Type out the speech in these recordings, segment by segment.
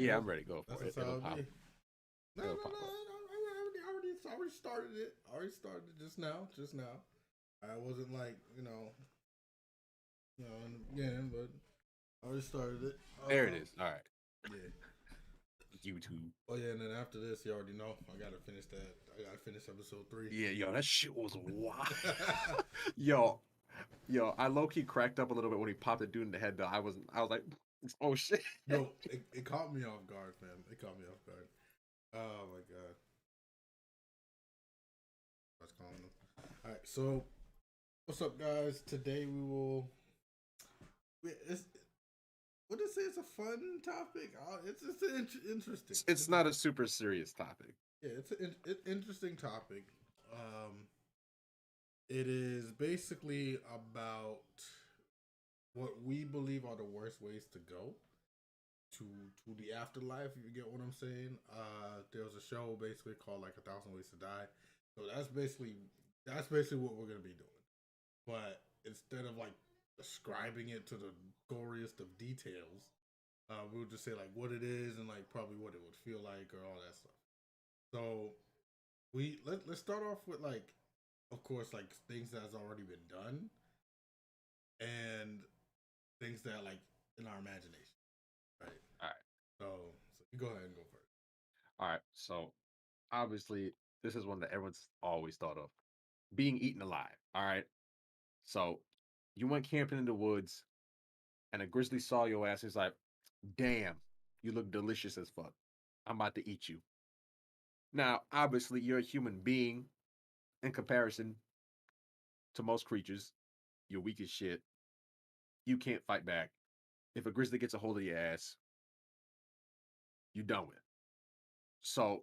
wanna Yeah, go? I'm ready to go That's for it. just how It'll it pop. be. No, no, It'll no. pop up. I already started it. I already started it just now. Just now. I wasn't like again, but I already started it. There it is. All right. Yeah. YouTube. Oh yeah, and then after this, you already know I gotta finish that. I gotta finish episode 3. Yeah, yo, that shit was wild. yo, yo, I low key cracked up a little bit when he popped the dude in the head. Though I was like, oh shit. Yo, it caught me off guard, man. It caught me off guard. Oh my god. I was calling him. All right, so what's up, guys? Today we will. It's what to say? It's a fun topic. Interesting. It's not a super serious topic. Yeah, it's an interesting topic. It is basically about what we believe are the worst ways to go to the afterlife. If you get what I'm saying. There was a show basically called like 1,000 Ways to Die. So that's basically what we're gonna be doing. But instead of like describing it to the goriest of details, we'll just say like what it is and like probably what it would feel like or all that stuff. So let's start off with like, of course, like things that's already been done and things that like in our imagination, right? All right. So you go ahead and go first. All right. So obviously, this is one that everyone's always thought of. Being eaten alive. All right. So you went camping in the woods and a grizzly saw your ass. He's like, damn, you look delicious as fuck. I'm about to eat you. Now, obviously, you're a human being in comparison to most creatures. You're weak as shit. You can't fight back. If a grizzly gets a hold of your ass, you're done with. So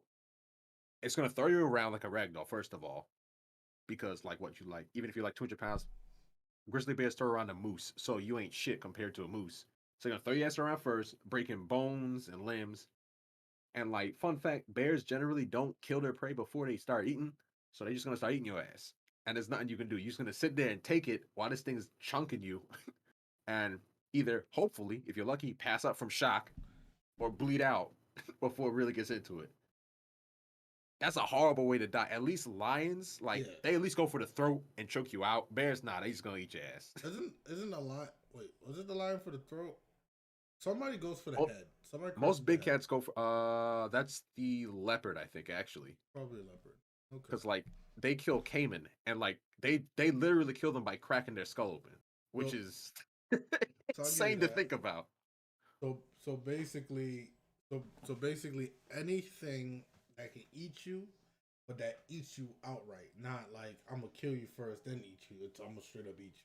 it's gonna throw you around like a rag doll, first of all, because like what you like, even if you're like 200 pounds, grizzly bears throw around a moose, so you ain't shit compared to a moose. So you're gonna throw your ass around first, breaking bones and limbs. And like, fun fact, bears generally don't kill their prey before they start eating, so they're just gonna start eating your ass. And there's nothing you can do. You're just gonna sit there and take it while this thing's chunking you, and either hopefully, if you're lucky, pass out from shock or bleed out before it really gets into it. That's a horrible way to die. At least lions, like Yeah, they at least go for the throat and choke you out. Bears, nah, they just gonna eat your ass. isn't the lion? Wait, was it the lion for the throat? Somebody goes for the Well, head. Somebody crushes most the big head. cats go for that's the leopard, I think, actually. Probably a leopard. Okay. Because like they kill caiman and like they literally kill them by cracking their skull open, which So is so I'll give you insane to that. think about. So basically anything that can eat you, but that eats you outright. Not like I'm gonna kill you first, then eat you. It's I'm gonna straight up eat you.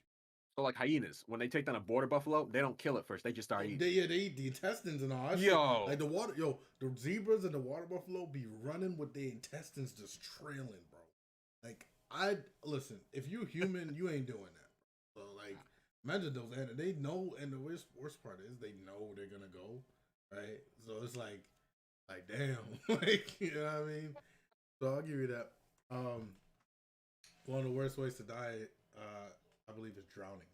So like hyenas, when they take down a border buffalo, they don't kill it first. They just start Oh, eating they it. yeah, they eat the intestines and all that shit. Yo, Like the zebras and the water buffalo be running with their intestines just trailing, bro. Like I listen, if you human, you ain't doing that. Bro. So like imagine those and they know, and the worst part is they know they're gonna go, right? So it's like damn, like you know what I mean. So I'll give you that. Um, One of the worst ways to die, I believe, is drowning.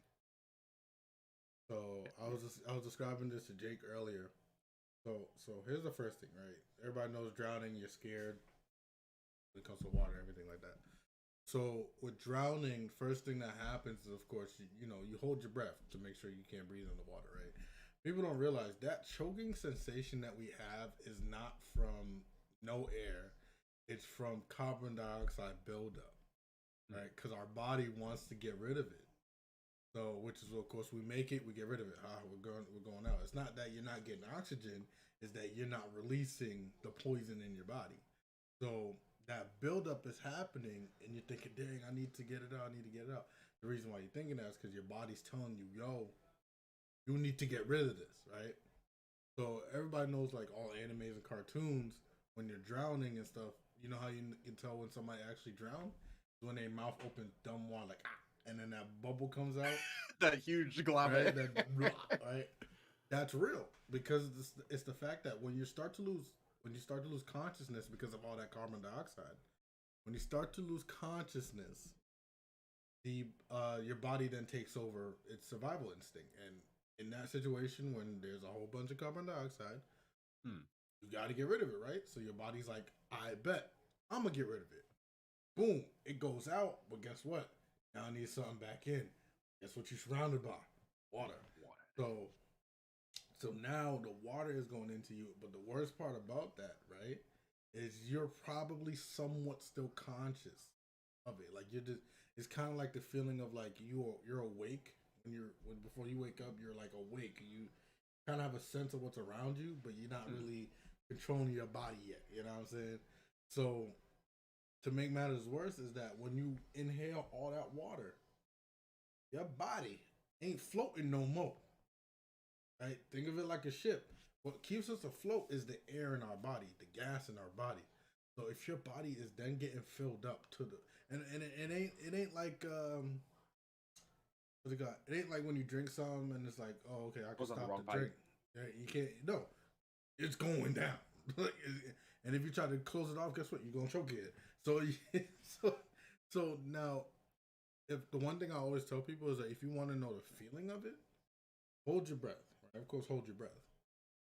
So I was describing this to Jake earlier. So here's the first thing, right? Everybody knows drowning. You're scared when it comes to water, everything like that. So with drowning, first thing that happens is, of course, you hold your breath to make sure you can't breathe in the water, right? People don't realize that choking sensation that we have is not from no air; it's from carbon dioxide buildup, right? Because our body wants to get rid of it. So, which is of course we make it, we get rid of it. We're going out. It's not that you're not getting oxygen; it's that you're not releasing the poison in your body. So that buildup is happening, and you're thinking, "Dang, I need to get it out. I need to get it out." The reason why you're thinking that is because your body's telling you, "Yo, you need to get rid of this," right? So everybody knows, like all animes and cartoons, when you're drowning and stuff, you know how you can tell when somebody actually drowned? When their mouth opens dumb water, like and then that bubble comes out, that huge glob of right? air. Right? That's real because it's the fact that when you start to lose consciousness because of all that carbon dioxide, when you start to lose consciousness, the your body then takes over its survival instinct, and in that situation, when there's a whole bunch of carbon dioxide, Hmm. You got to get rid of it, right? So your body's like, I bet I'm gonna get rid of it. Boom, it goes out. But guess what? Now I need something back in. Guess what you're surrounded by? Water. Water. So now the water is going into you. But the worst part about that, right, is you're probably somewhat still conscious of it. Like you're just, it's kind of like the feeling of like you're awake when before you wake up, you're like awake. You kind of have a sense of what's around you, but you're not really controlling your body yet. You know what I'm saying? So to make matters worse is that when you inhale all that water, your body ain't floating no more. Right? Think of it like a ship. What keeps us afloat is the air in our body, the gas in our body. So if your body is then getting filled up to the and it ain't like what's it got? It ain't like when you drink some and it's like, oh okay, I can Goes on the stop wrong the drink. Yeah, you can't. No, it's going down. And if you try to close it off, guess what? You're gonna choke it. So so so now, if the one thing I always tell people is that if you want to know the feeling of it, hold your breath. Right? Of course, hold your breath.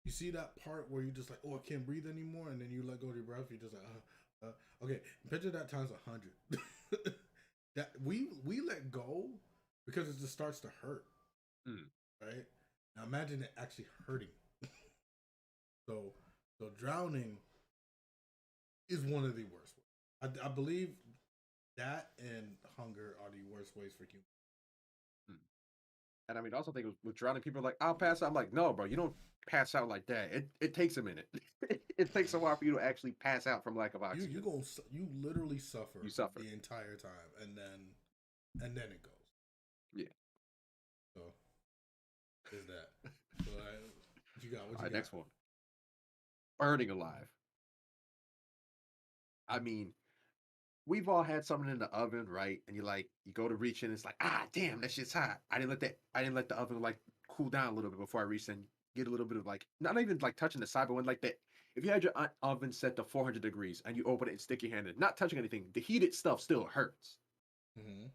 You see that part where you just like, oh, I can't breathe anymore, and then you let go of your breath. You're just like, okay. Picture that times 100. That we let go because it just starts to hurt, right? Now imagine it actually hurting. So so drowning is one of the worst ways. I believe that and hunger are the worst ways for humans. Hmm. And I mean, also think with drowning, people are like, "I'll pass out." I'm like, "No, bro, you don't pass out like that. It takes a minute. It takes a while for you to actually pass out from lack of You oxygen. you literally suffer You suffer. the entire time, and then it goes. Yeah. So is that. So what you got? What All you right, got? next one. Burning alive. I mean, we've all had something in the oven, right? And you go to reach in, it's like, ah, damn, that shit's hot. I didn't let the oven like cool down a little bit before I reached in, get a little bit of like, not even like touching the side, but when like that, if you had your oven set to 400 degrees and you open it and stick your hand in, not touching anything, the heated stuff still hurts. Mm-hmm.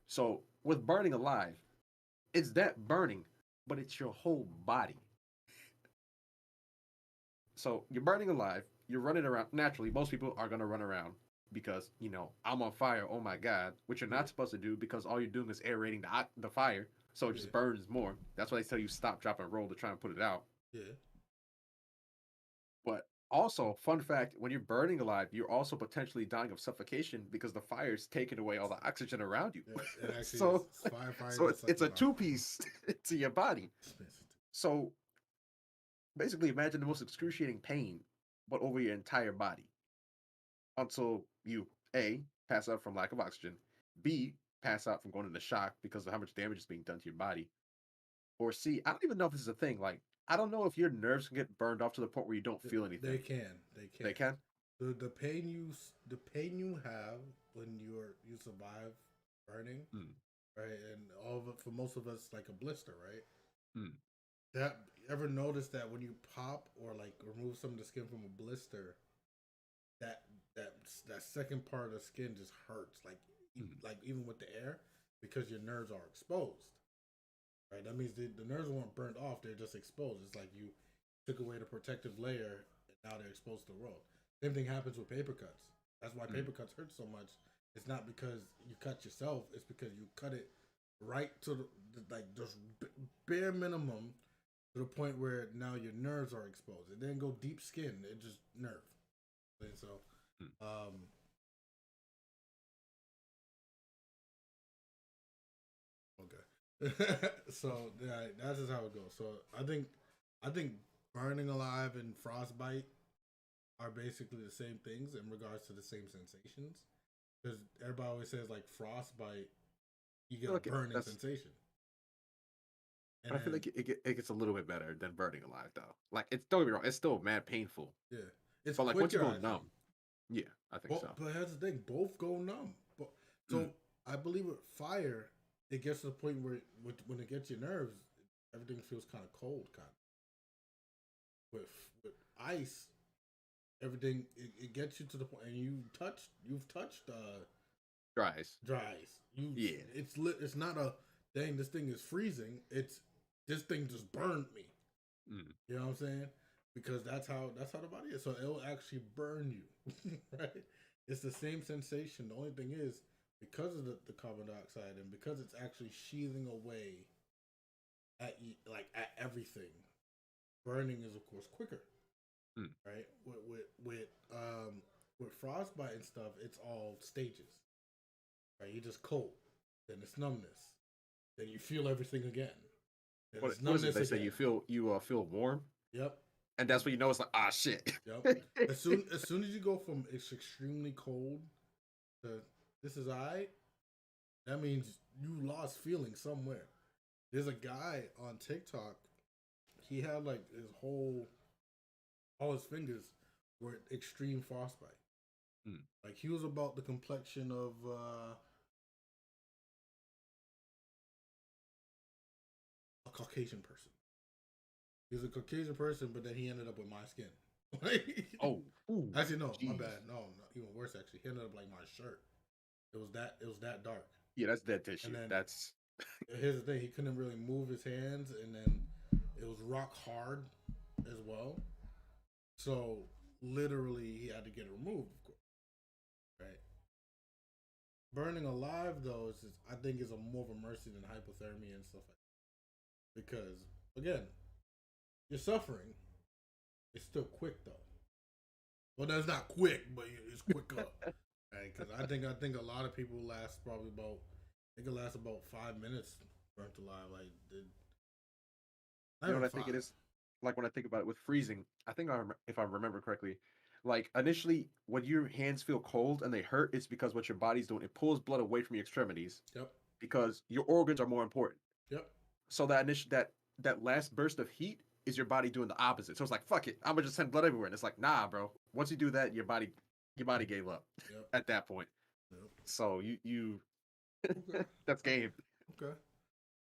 So with burning alive, it's that burning, but it's your whole body. So you're burning alive, you're running around. Naturally, most people are gonna run around because I'm on fire. Oh my god, which you're not supposed to do because all you're doing is aerating the fire, so it Yeah. just burns more. That's why they tell you stop, drop, and roll to try and put it out. Yeah. But also, fun fact: when you're burning alive, you're also potentially dying of suffocation because the fire is taking away all the oxygen around you. Yeah. It actually is so, fire so just it's sucking a our two piece to your body. So basically, imagine the most excruciating pain, but over your entire body. Until you A, pass out from lack of oxygen, B, pass out from going into shock because of how much damage is being done to your body, or C, I don't even know if this is a thing. Like, I don't know if your nerves can get burned off to the point where you don't feel They anything. can. They can? The pain you have when you survive burning, Mm, right? And all of it for most of us like a blister, right? mm, That ever notice that when you pop or like remove some of the skin from a blister, that that that second part of the skin just hurts, mm, like even with the air, because your nerves are exposed, right? That means the nerves weren't burnt off; they're just exposed. It's like you took away the protective layer, and now they're exposed to the world. Same thing happens with paper cuts. That's why mm. paper cuts hurt so much. It's not because you cut yourself; it's because you cut it right to like just bare minimum to the point where now your nerves are exposed. It didn't go deep skin; it just nerve. And so, Mm. um, okay. So yeah, that's just how it goes. So I think burning alive and frostbite are basically the same things in regards to the same sensations. Because everybody always says like frostbite, you get a Okay, burning that's. sensation, and But I feel then like it gets a little bit better than burning alive, though. Like, don't get me wrong, it's still mad painful. yeah, it's But like once you quicker. go I think. numb, yeah, I think so. But here's the thing: both go numb. But Mm, so I believe with fire, it gets to the point where when it gets your nerves, everything feels kind of cold. Kind of with ice, everything it gets you to the point, and you've touched dries. dry ice. Yeah. It's lit. It's not a dang. This thing is freezing. It's this thing just burned me. Mm, You know what I'm saying? because that's how the body is. So it'll actually burn you, right? It's the same sensation. The only thing is because of the carbon dioxide and because it's actually sheathing away at like at everything. Burning is of course quicker, Mm. right? With frostbite and stuff, it's all stages, right? You just cold, then it's numbness, then you feel everything again, then it's What is it? numbness They say again. you feel warm, Yep, and that's when you know it's like ah shit. yep. As soon as you go from it's extremely cold to this is I, that means you lost feeling somewhere. There's a guy on TikTok. He had like his whole all his fingers were extreme frostbite. Mm. Like he was about the complexion of a Caucasian person. He was a Caucasian person, but then he ended up with my skin. Oh, ooh, Actually, no, my jeez. bad. No, even worse. Actually, he ended up like my shirt. It was that. It was that dark. Yeah, that's dead And tissue. then That's here's the thing: he couldn't really move his hands, and then it was rock hard as well. So literally, he had to get it removed. Of course, right? Burning alive though is I think is a more of a mercy than hypothermia and stuff like that. Because again, you're suffering. It's still quick though. Well, that's not quick, but it's quicker. Right? Because I think a lot of people last probably about they could last about 5 minutes burnt alive. Like not you know even what I think it five. is. Like when I think about it with freezing, I think if I remember correctly, like initially when your hands feel cold and they hurt, it's because what your body's doing, it pulls blood away from your extremities Yep. because your organs are more important. Yep. So that last burst of heat is your body doing the opposite. So it's like fuck it, I'm gonna just send blood everywhere. And it's like nah, bro. Once you do that, your body gave up Yep. at that point. Yep. So you Okay. that's game. Okay.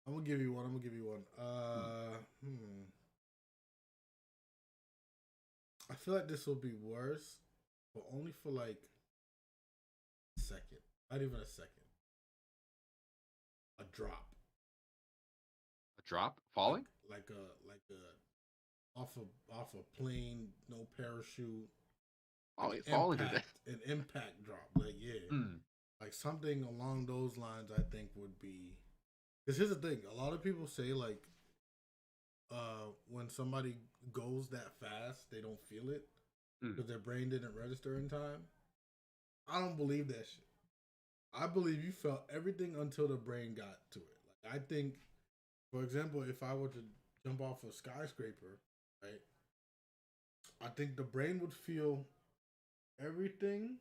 I'm gonna give you one. I'm gonna give you one. Hmm. I feel like this will be worse, but only for like a second. Not even a second. A drop. A drop Like falling. off a plane, no parachute, Oh, like it an falling to that. impact drop. Like yeah, Mm, like something along those lines. I think would be. Because here's the thing: a lot of people say like, when somebody goes that fast, they don't feel it mm, because their brain didn't register in time. I don't believe that shit. I believe you felt everything until the brain got to it. Like I think, for example, if I were to jump off a skyscraper, right? I think the brain would feel everything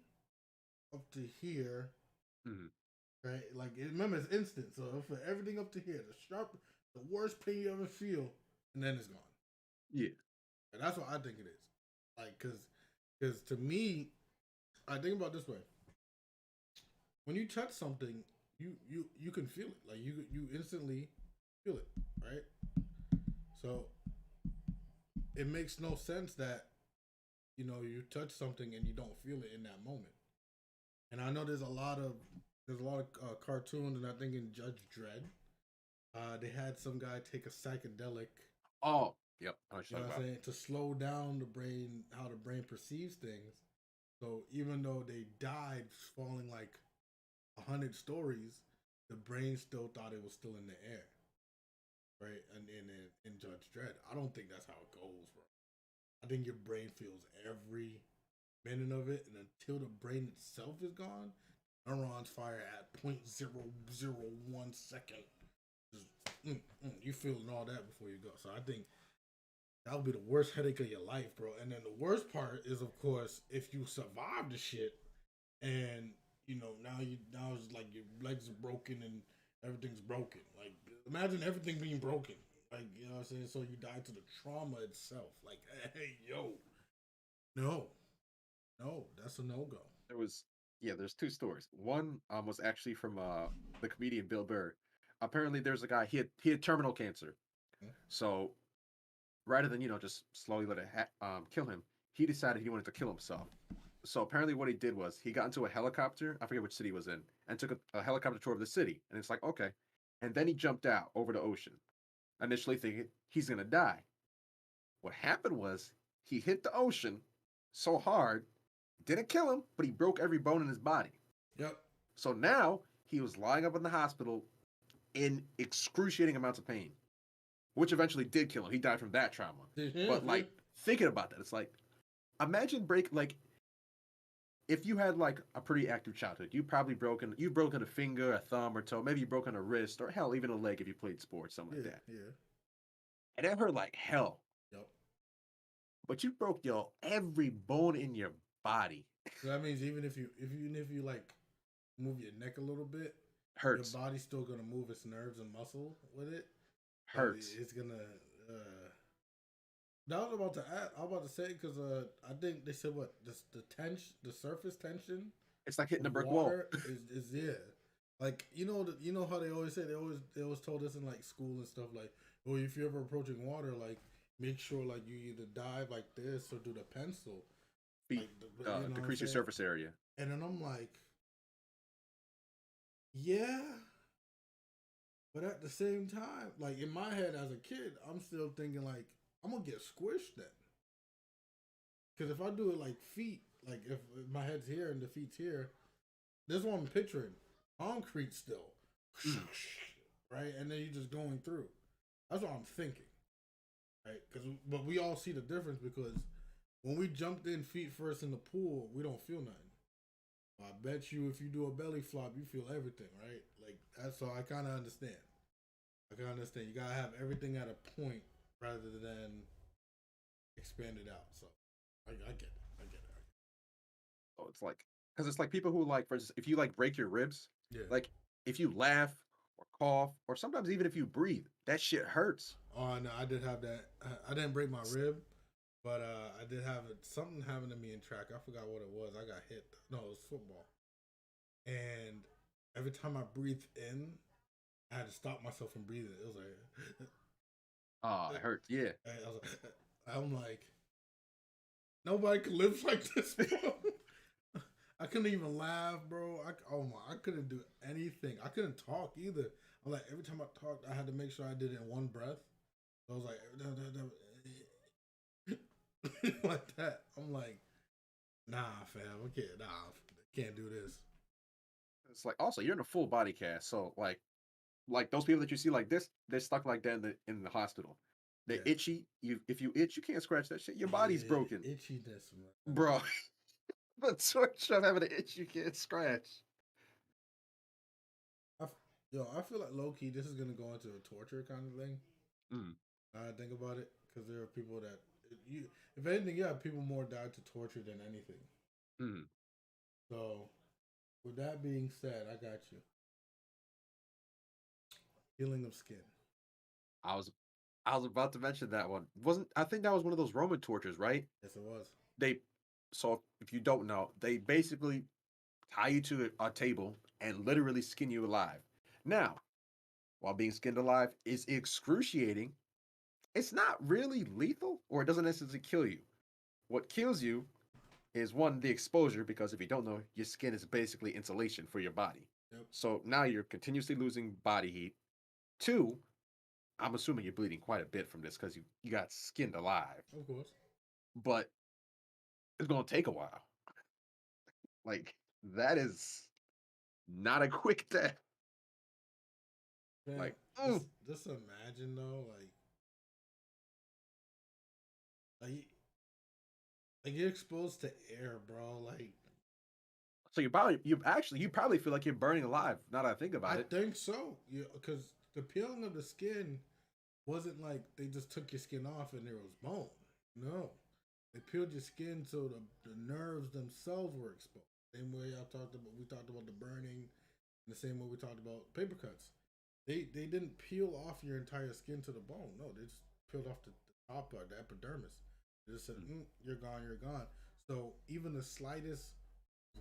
up to here, mm. right? Like remember, it's instant. So for everything up to here, the worst pain you ever feel, and then it's gone. Yeah. And that's what I think it is. Like, cause to me, I think about it this way: when you touch something, you can feel it. Like you instantly feel it, right? So it makes no sense that you touch something and you don't feel it in that moment. And I know there's a lot of cartoons, and I think in Judge Dredd, they had some guy take a psychedelic. Oh, yep. I know what You you're know what talking I'm about. saying? To slow down the brain, how the brain perceives things. So even though they died falling like 100 stories, the brain still thought it was still in the air, right? And in Judge Dredd, I don't think that's how it goes, bro. I think your brain feels every minute of it, and until the brain itself is gone, neurons fire at 0.001 second. Just, you feeling all that before you go. So I think that would be the worst headache of your life, bro. And then the worst part is, of course, if you survive the shit, and now it's like your legs are broken and everything's broken. Like imagine everything being broken. Like you know what I'm saying. So you die to the trauma itself. Like hey yo, no, no, that's a no go. There was yeah, there's two stories. One was actually from the comedian Bill Burr. Apparently there's a guy he had terminal cancer. So rather than, just slowly let it kill him, he decided he wanted to kill himself. So apparently what he did was he got into a helicopter, I forget which city he was in, and took a helicopter tour of the city. And it's like, okay. And then he jumped out over the ocean, initially thinking he's gonna die. What happened was He hit the ocean so hard, didn't kill him, but he broke every bone in his body. Yep. So now he was lying up in the hospital in excruciating amounts of pain, which eventually did kill him. He died from that trauma. But like thinking about that, it's like imagine if you had like a pretty active childhood, you've broken a finger, a thumb or toe, maybe you broken a wrist, or hell, even a leg if you played sports, something like that. Yeah. And that hurt like hell. Yep. But you broke every bone in your body. So that means even if you like move your neck a little bit, hurts. Your body's still gonna move its nerves and muscle with it. Hurts. It's gonna. I was about to add. I was about to say because I think they said what the tension, the surface tension. It's like hitting a brick wall. is yeah. Like you know how they always say they always told us in like school and stuff like, well, if you're ever approaching water, like make sure like you either dive like this or do the pencil. Feet, like, decrease your surface area. And then I'm like, yeah, but at the same time, like in my head as a kid, I'm still thinking like I'm gonna get squished then. Because if I do it like feet, like if my head's here and the feet's here, this is what I'm picturing. Concrete still, right? And then you're just going through. That's what I'm thinking, right? But we all see the difference because when we jumped in feet first in the pool, we don't feel nothing. I bet you if you do a belly flop, you feel everything, right? Like that's so I kind of understand. You gotta have everything at a point rather than expand it out. So I get it. Oh, it's like because it's like people who like, for instance, if you like break your ribs, yeah. Like if you laugh or cough or sometimes even if you breathe, that shit hurts. Oh no, I did have that. I didn't break my rib, but I did have something happened to me in track. I forgot what it was. I got hit. No, it was football. And every time I breathed in, I had to stop myself from breathing. It was like, oh, it hurts. Yeah. I'm like, nobody can live like this, bro. I couldn't even laugh, bro. I couldn't do anything. I couldn't talk either. I'm like, every time I talked, I had to make sure I did it in one breath. So I was like, like that. I'm like, nah, fam, can't do this. It's like also you're in a full body cast, so like those people that you see like this, they're stuck like that in the hospital. They're itchy. If you itch, you can't scratch that shit. Your body's broken. Itchiness, man. Bro. The torture of having an itch you can't scratch. I feel like low key this is gonna go into a torture kind of thing. I think about it because there are people that if anything, people more died to torture than anything. So, with that being said, I got you. Healing of skin. I was about to mention that one. I think that was one of those Roman tortures, right? Yes, it was. So if you don't know, they basically tie you to a table and literally skin you alive. Now, while being skinned alive is excruciating, it's not really lethal or it doesn't necessarily kill you. What kills you is one, the exposure, because if you don't know, your skin is basically insulation for your body. Yep. So now you're continuously losing body heat. Two, I'm assuming you're bleeding quite a bit from this because you got skinned alive. Of course. But it's going to take a while. Like, that is not a quick death. Man, just imagine though, like you're exposed to air, bro. Like, so you probably feel like you're burning alive. Now that I think about it, I think so. Yeah, because the peeling of the skin wasn't like they just took your skin off and there was bone. No, they peeled your skin so the nerves themselves were exposed. Same way we talked about the burning, the same way we talked about paper cuts. They didn't peel off your entire skin to the bone. No, they just peeled off the top part, the epidermis. They just said, "You're gone, you're gone." So even the slightest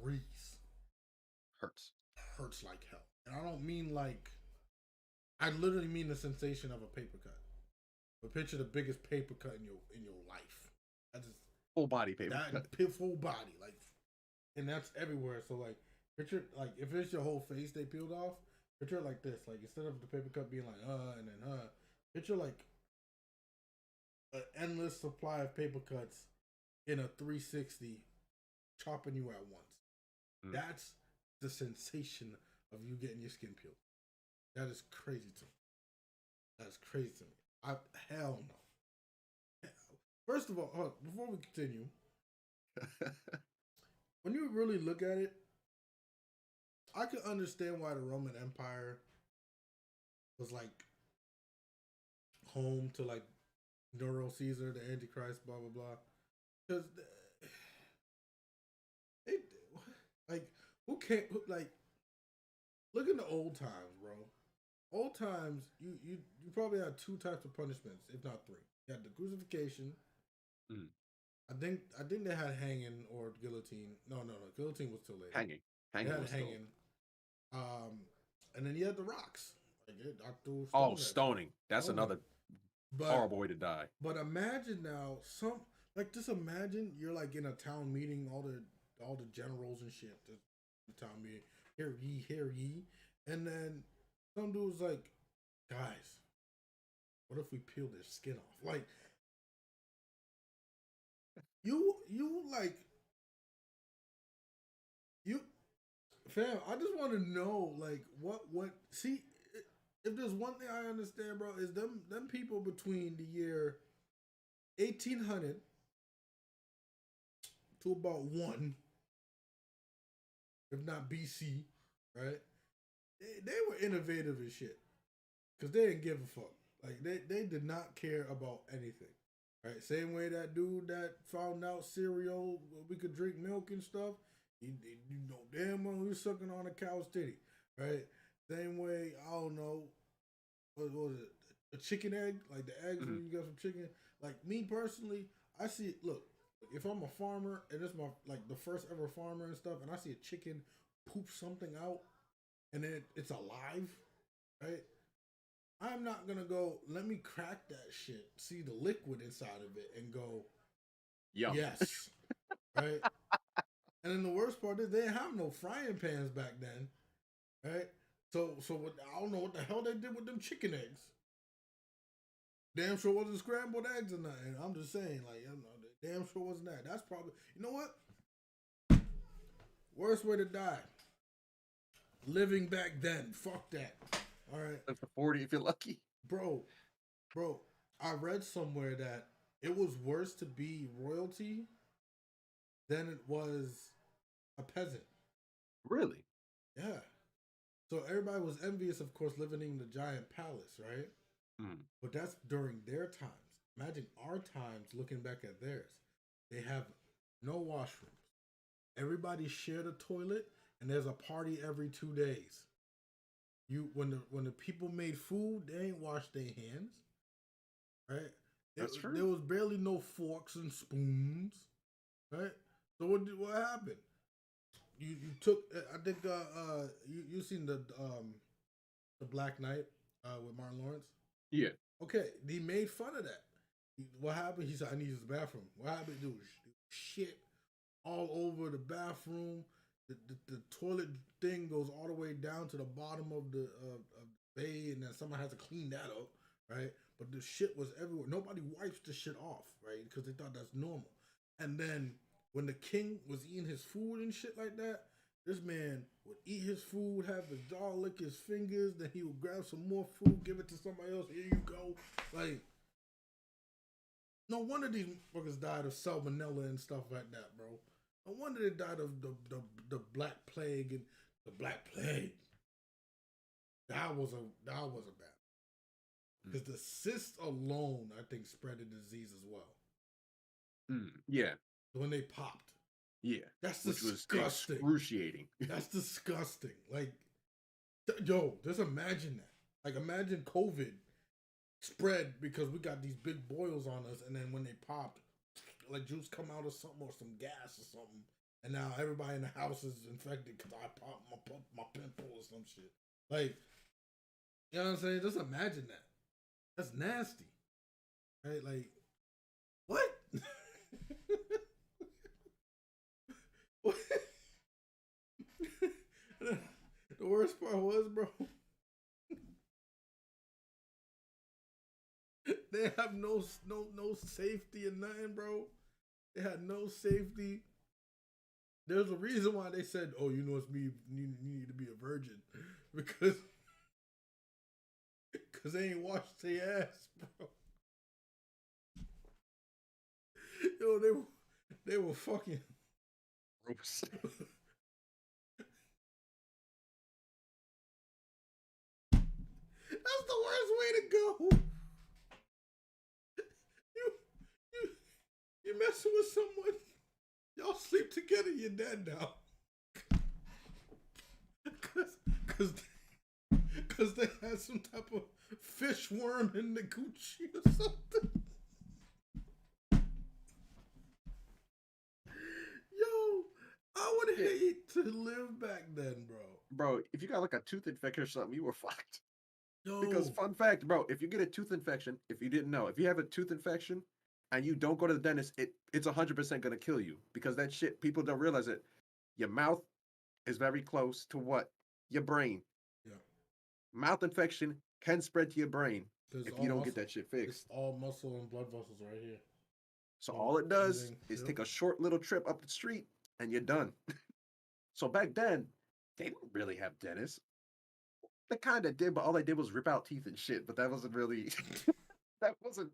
breeze hurts like hell. And I don't mean like, I literally mean the sensation of a paper cut. But picture the biggest paper cut in your life. I just full body paper cut. Full body, like, and that's everywhere. So like, picture like if it's your whole face they peeled off. Picture it like this, like instead of the paper cut being like and then picture like an endless supply of paper cuts in a 360 chopping you at once. That's the sensation of you getting your skin peeled. That is crazy to me. That's crazy to me. Hell no. First of all, before we continue, when you really look at it, I can understand why the Roman Empire was like home to like Nero Caesar, the Antichrist, blah blah blah. Because they like who can't like look in the old times, bro. Old times, you probably had two types of punishments, if not three. You had the crucifixion. I think they had hanging or guillotine. No, guillotine was too late. Hanging was hanging. And then you had the rocks. Like, stoning. That's another horrible way to die. But imagine now, just imagine you're like in a town meeting, all the generals and shit. The town meeting, hear ye, and then some dude's like, guys, what if we peel their skin off? Like, fam, I just want to know, like, see, if there's one thing I understand, bro, is them people between the year 1800 to about 1, if not BC, right? They were innovative as shit. Because they didn't give a fuck. Like, they did not care about anything. Right? Same way that dude that found out cereal, we could drink milk and stuff, you know damn well he was sucking on a cow's titty. Right? Same way, I don't know, what was it? A chicken egg? Like the eggs when you got some chicken. Like, me personally, I see it, look, if I'm a farmer and it's my, like, the first ever farmer and stuff, and I see a chicken poop something out, and then it's alive, right? I'm not gonna go, let me crack that shit, see the liquid inside of it, and go, yum. Yes. Right? And then the worst part is they didn't have no frying pans back then, right? So I don't know what the hell they did with them chicken eggs. Damn sure wasn't scrambled eggs or nothing. I'm just saying, like, damn sure wasn't that. That's probably, you know what? Worst way to die. Living back then. Fuck that. All right. Live to 40 if you're lucky. Bro, I read somewhere that it was worse to be royalty than it was a peasant. Really? Yeah. So everybody was envious, of course, living in the giant palace, right? But that's during their times. Imagine our times looking back at theirs. They have no washrooms. Everybody share the toilet, and there's a party every 2 days. When the people made food, they ain't washed their hands, right? That's true. There was barely no forks and spoons, right? So what happened? You took, I think you seen the Black Knight with Martin Lawrence. Yeah. Okay, he made fun of that. What happened? He said, "I need his bathroom." What happened? Dude, shit all over the bathroom. The toilet thing goes all the way down to the bottom of the bay, and then someone has to clean that up, right? But the shit was everywhere. Nobody wipes the shit off, right? Because they thought that's normal. And then when the king was eating his food and shit like that, this man would eat his food, have his dog lick his fingers, then he would grab some more food, give it to somebody else. Here you go. Like, no wonder these fuckers died of salmonella and stuff like that, bro. No wonder they died of the Black Plague and the Black Plague. That was a bad. Because the cysts alone, I think, spread the disease as well. Yeah. When they popped. Yeah. That's which disgusting. Was excruciating. That's disgusting. Like, yo, just imagine that. Like, imagine COVID spread because we got these big boils on us, and then when they popped, like juice come out of something or some gas or something, and now everybody in the house is infected because I popped my pimple or some shit. Like, you know what I'm saying? Just imagine that. That's nasty, right? Like, what? What? The worst part was, bro, they have no safety and nothing, bro. They had no safety. There's a reason why they said, "Oh, you know, it's me. You need to be a virgin," because they ain't washed their ass, bro. Yo, they were fucking. Gross. That's the worst way to go. You you you messing with someone. Y'all sleep together. You're dead now. Cause they had some type of fish worm in the Gucci or something. Yo, I would hate to live back then, bro. Bro, if you got like a tooth infection or something, you were fucked. Yo, Because fun fact, bro, if you get a tooth infection, if you didn't know, if you have a tooth infection and you don't go to the dentist, it's 100% gonna kill you. Because that shit, people don't realize it. Your mouth is very close to what? Your brain. yeah, Mouth infection can spread to your brain if you don't get muscle. that shit It's fixed. all muscle and blood vessels right here. So So all it does everything. is Yep. take a short little trip up the street and you're done. So back then, they didn't really have dentists. They kind of did, but all they did was rip out teeth and shit. But that wasn't really that wasn't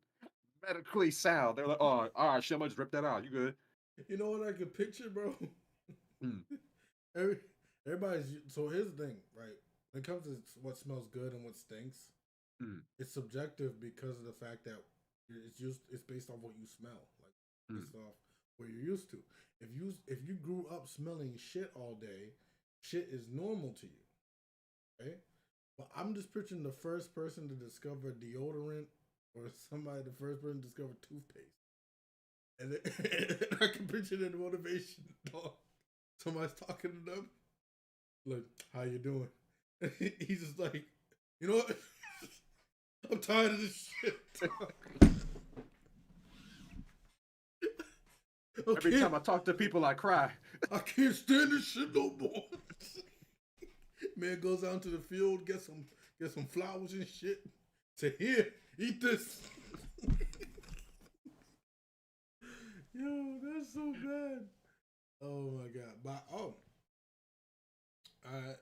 medically sound. They're like, oh, all right, shit, I'm gonna just rip that out. You good? You know what I could picture, bro? Mm, Every, everybody's so here's the thing, right? When it comes to what smells good and what stinks, mm, it's subjective because of the fact that it's based on what you smell, like mm. based off what you're used to. If you grew up smelling shit all day, shit is normal to you, right? But I'm just picturing the first person to discover deodorant or somebody the first person to discover toothpaste. And I can picture the motivation. Dog. Somebody's talking to them. Like, how you doing? He's just like, you know what? I'm tired of this shit. Every time I talk to people, I cry. I can't stand this shit no more. Man goes out into the field, get some flowers and shit. Say, here, eat this. Yo, that's so bad. Oh my god. But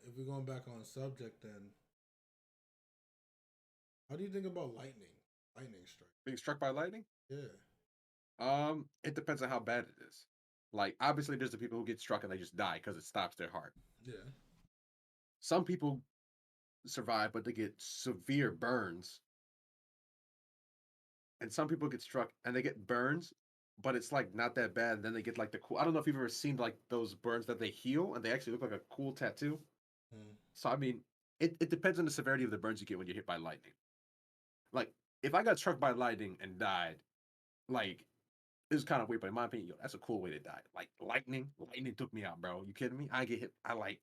if we're going back on subject then, how do you think about lightning? Lightning strike. Being struck by lightning? Yeah. It depends on how bad it is. Like, obviously, there's the people who get struck and they just die because it stops their heart. Yeah. Some people survive, but they get severe burns. And some people get struck and they get burns, but it's like not that bad. And then they get like the cool. I don't know if you've ever seen like those burns that they heal and they actually look like a cool tattoo. Mm. So I mean, it depends on the severity of the burns you get when you're hit by lightning. Like if I got struck by lightning and died, like it's kind of weird, but in my opinion, yo, that's a cool way to die. Like lightning took me out, bro. You kidding me? I get hit. I like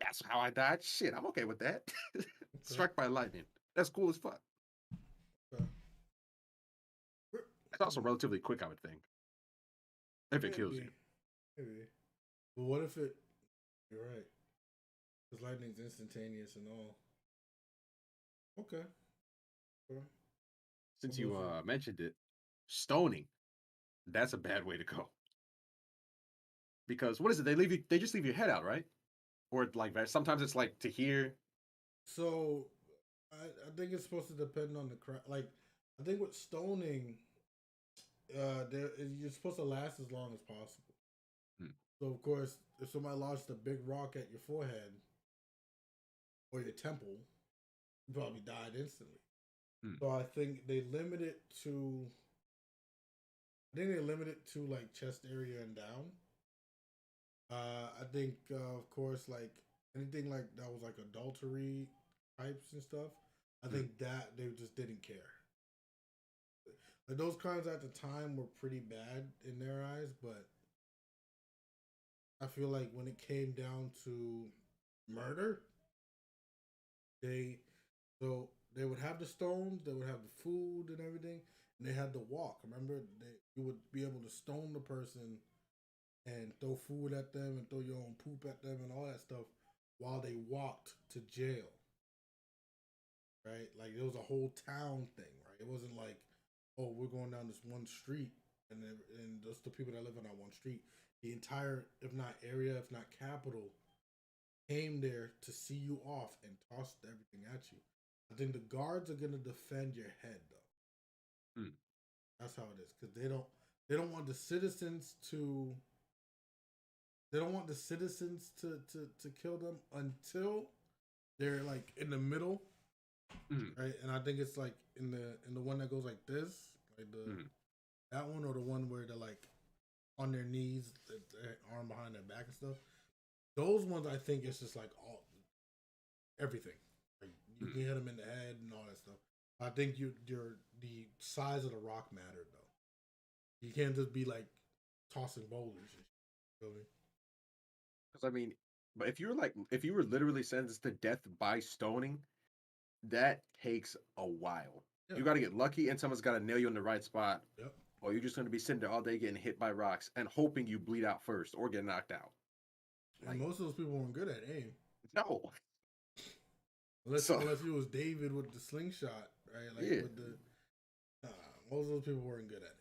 that's how I died. Shit, I'm okay with that. Okay. Struck by lightning. That's cool as fuck. Okay. It's also relatively quick, I would think, if it kills you. Maybe. Maybe. But what if it? You're right. Because lightning's instantaneous and all. Okay. Okay. Since What you about you? mentioned it, stoning. That's a bad way to go. Because what is it? They leave you. They just leave your head out, right? Or like sometimes it's like to hear. So, I think it's supposed to depend on the crowd. Like, I think with stoning, you're supposed to last as long as possible. Hmm, So, of course, if somebody launched a big rock at your forehead or your temple, you probably died instantly. hmm, So, I think they limit it to. I think they limit it to like chest area and down. I think, of course, like anything like that was like adultery types and stuff. I hmm. think that they just didn't care. Like those crimes at the time were pretty bad in their eyes, but I feel like when it came down to murder, they they would have the stones, they would have the food and everything, and they had to walk. Remember, you would be able to stone the person and throw food at them and throw your own poop at them and all that stuff while they walked to jail. Right? Like it was a whole town thing, right? It wasn't like, oh, we're going down this one street. and those the people that live on that one street. The entire, if not area, if not capital, came there to see you off and tossed everything at you. I think the guards are gonna defend your head though. Mm. That's how it is because they don't want the citizens to to kill them until they're like in the middle, right? And I think it's like in the one that goes like this, like that one, or the one where they're like on their knees, their arm behind their back and stuff. Those ones, I think it's just like everything. Like you can hit them in the head and all that stuff. I think the size of the rock mattered though. You can't just be like tossing boulders. You feel me? Because I mean, but if you were literally sentenced to death by stoning, that takes a while. Yeah. You got to get lucky, and someone's got to nail you in the right spot. Yep. Or you're just going to be sitting there all day getting hit by rocks and hoping you bleed out first or get knocked out. And most of those people weren't good at aim. No. Unless it was David with the slingshot, right? Like with the most of those people weren't good at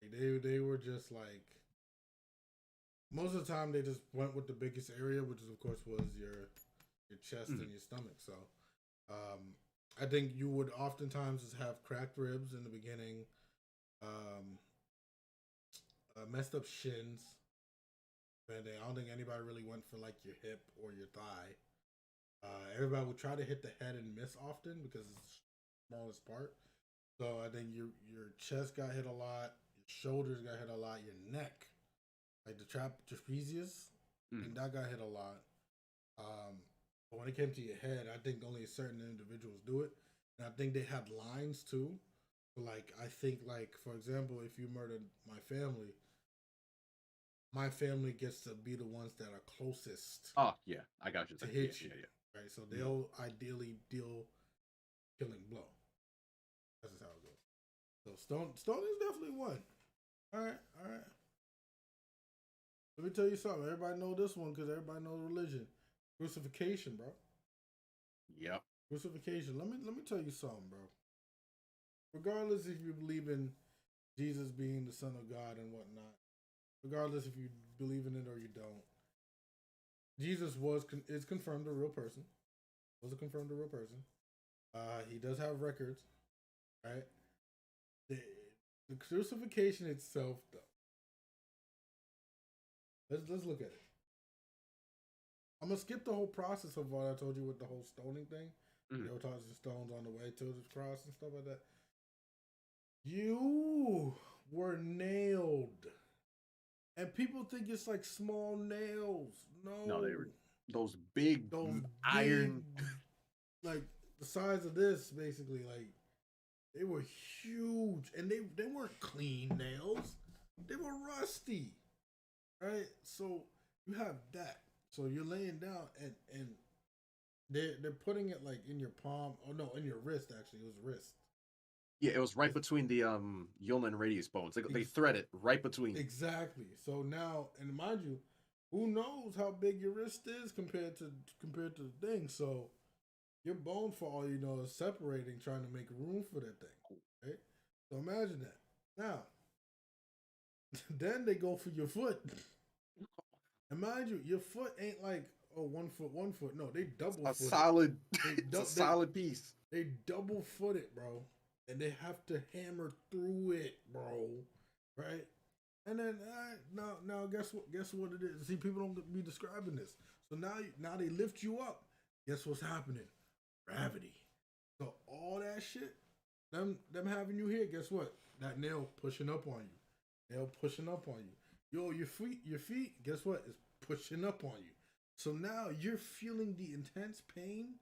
aim. Like they were just like, most of the time they just went with the biggest area, which is of course was your chest and your stomach. So I think you would oftentimes just have cracked ribs in the beginning, messed up shins. And I don't think anybody really went for like your hip or your thigh. Everybody would try to hit the head and miss often because it's the smallest part. So I think your chest got hit a lot, your shoulders got hit a lot, your neck, like the trapezius, and that got hit a lot. But when it came to your head, I think only certain individuals do it, and I think they had lines too. So like I think like for example, if you murdered my family gets to be the ones that are closest. Oh yeah, I got you. To hit you. Right, so they'll ideally deal killing blow. That's just how it goes. So stone is definitely one. All right. Let me tell you something. Everybody know this one because everybody knows religion. Crucifixion, bro. Yep. Crucifixion. Let me tell you something, bro. Regardless if you believe in Jesus being the Son of God and whatnot, regardless if you believe in it or you don't, Jesus is confirmed a real person. Was confirmed a real person. He does have records, right? The crucifixion itself, though. Let's look at it. I'm gonna skip the whole process of what I told you with the whole stoning thing. They were tossing stones on the way to the cross and stuff like that. You were nailed. And people think it's like small nails. No, they were those big iron, like the size of this, basically. Like they were huge, and they weren't clean nails. They were rusty, right? So you have that. So you're laying down, and they're putting it like in your palm. Oh no, in your wrist. Actually, it was wrist. Yeah, it was right between the ulnar and radius bones. They thread it right between. Exactly. So now, and mind you, who knows how big your wrist is compared to the thing? So your bone, for all you know, is separating, trying to make room for that thing. Right? So imagine that. Now, then they go for your foot. And mind you, your foot ain't like 1 foot, 1 foot. No, they double foot. It's a solid piece. They double foot it, bro. And they have to hammer through it, bro. Right? And then now guess what it is? See, people don't be describing this. So now they lift you up. Guess what's happening? Gravity. So all that shit, them having you here, guess what? That nail pushing up on you. Nail pushing up on you. Yo, your feet, guess what? Is pushing up on you. So now you're feeling the intense pain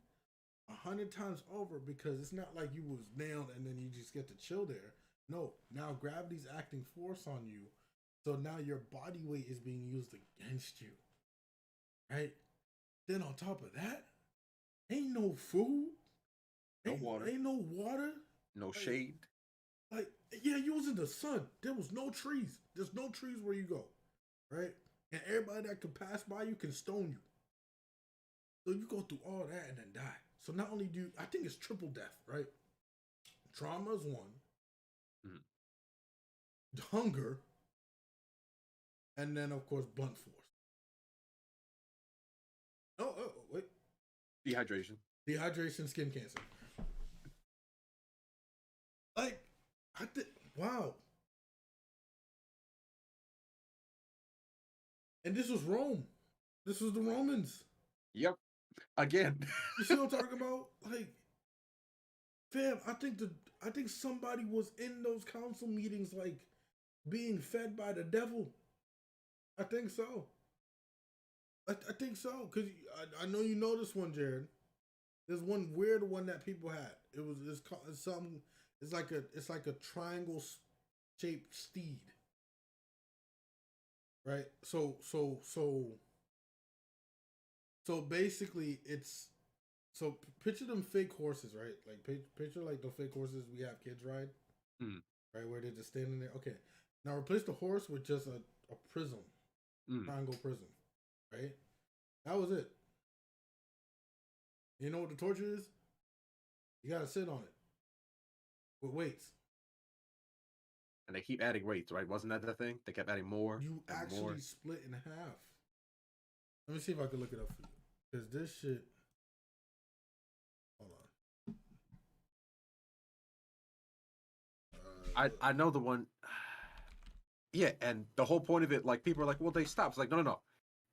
100 times over because it's not like you was nailed and then you just get to chill there. No, now gravity's acting force on you. So now your body weight is being used against you. Right? Then on top of that, ain't no food. Ain't no water. No shade. Like, yeah, you was in the sun. There was no trees. There's no trees where you go. Right? And everybody that could pass by you can stone you. So you go through all that and then die. So not only do you, I think it's triple death, right? Trauma is one. hunger, and then of course blunt force. Oh, wait. Dehydration, skin cancer. Like, wow. And this was Rome. This was the Romans. Yep. Again. You see what I'm talking about? Like, fam, I think somebody was in those council meetings, like, being fed by the devil. I think so. I think so, because I know you know this one, Jared. There's one weird one that people had. It's like a triangle shaped steed. Right? So basically picture them fake horses, right? Like picture like the fake horses we have kids ride. Right, where they're just standing there. Okay. Now replace the horse with just a prism. Triangle prism. Right? That was it. You know what the torture is? You gotta sit on it. With weights. And they keep adding weights, right? Wasn't that the thing? They kept adding more. You actually split in half. Let me see if I can look it up for you. Because this shit. Hold on. I know the one. Yeah, and the whole point of it, like, people are like, well, they stopped. It's like, no.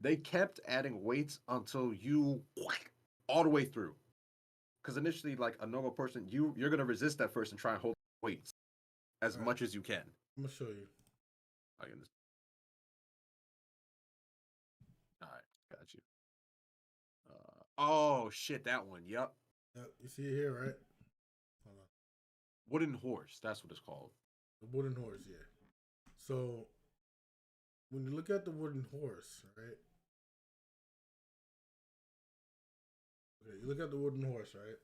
They kept adding weights until you all the way through. Because initially, like, a normal person, you're going to resist that first and try and hold weights as much as you can. I'm going to show you. I can just... All right, got you. Oh, shit, that one. Yep. You see it here, right? Hold on. Wooden horse. That's what it's called. The wooden horse, yeah. So, when you look at the wooden horse, right? Okay, you look at the wooden horse, right?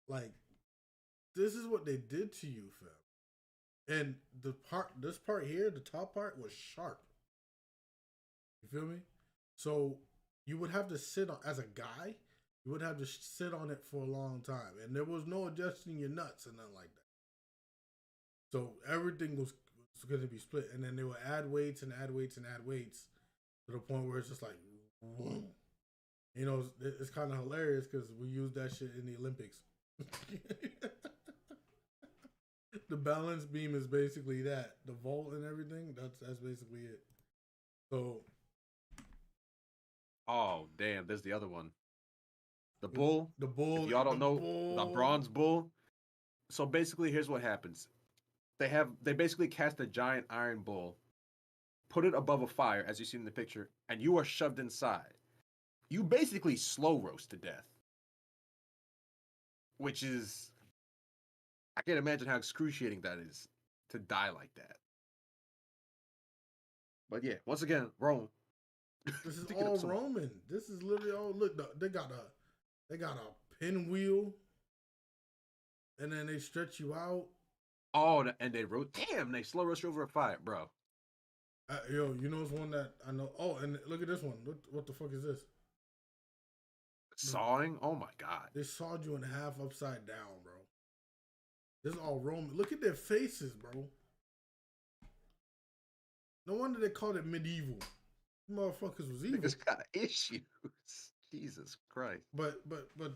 Like, this is what they did to you, fam. And this part here, the top part was sharp. You feel me? So you would have to sit on, as a guy, you would have to sit on it for a long time. And there was no adjusting your nuts and nothing like that. So everything was going to be split. And then they would add weights and add weights and add weights to the point where it's just like, whoa. You know, it's kind of hilarious because we use that shit in the Olympics. The balance beam is basically that. The vault and everything, that's basically it. So. Oh, damn. There's the other one. The bull. The bull. If y'all don't know, the bronze bull. So basically, here's what happens. They basically cast a giant iron bull, put it above a fire, as you see in the picture, and you are shoved inside. You basically slow roast to death. Which is... I can't imagine how excruciating that is to die like that. But yeah, once again, Rome. This is all Roman. This is literally all. Look, they got a pinwheel, and then they stretch you out. Oh, and they wrote, damn, they slow roast you over a fire, bro. Yo, you know, it's one that I know. Oh, and look at this one. What the fuck is this? Sawing? Oh my god. They sawed you in half upside down, bro. This is all Roman. Look at their faces, bro. No wonder they called it medieval. Motherfuckers was evil. Niggas got issues. Jesus Christ. But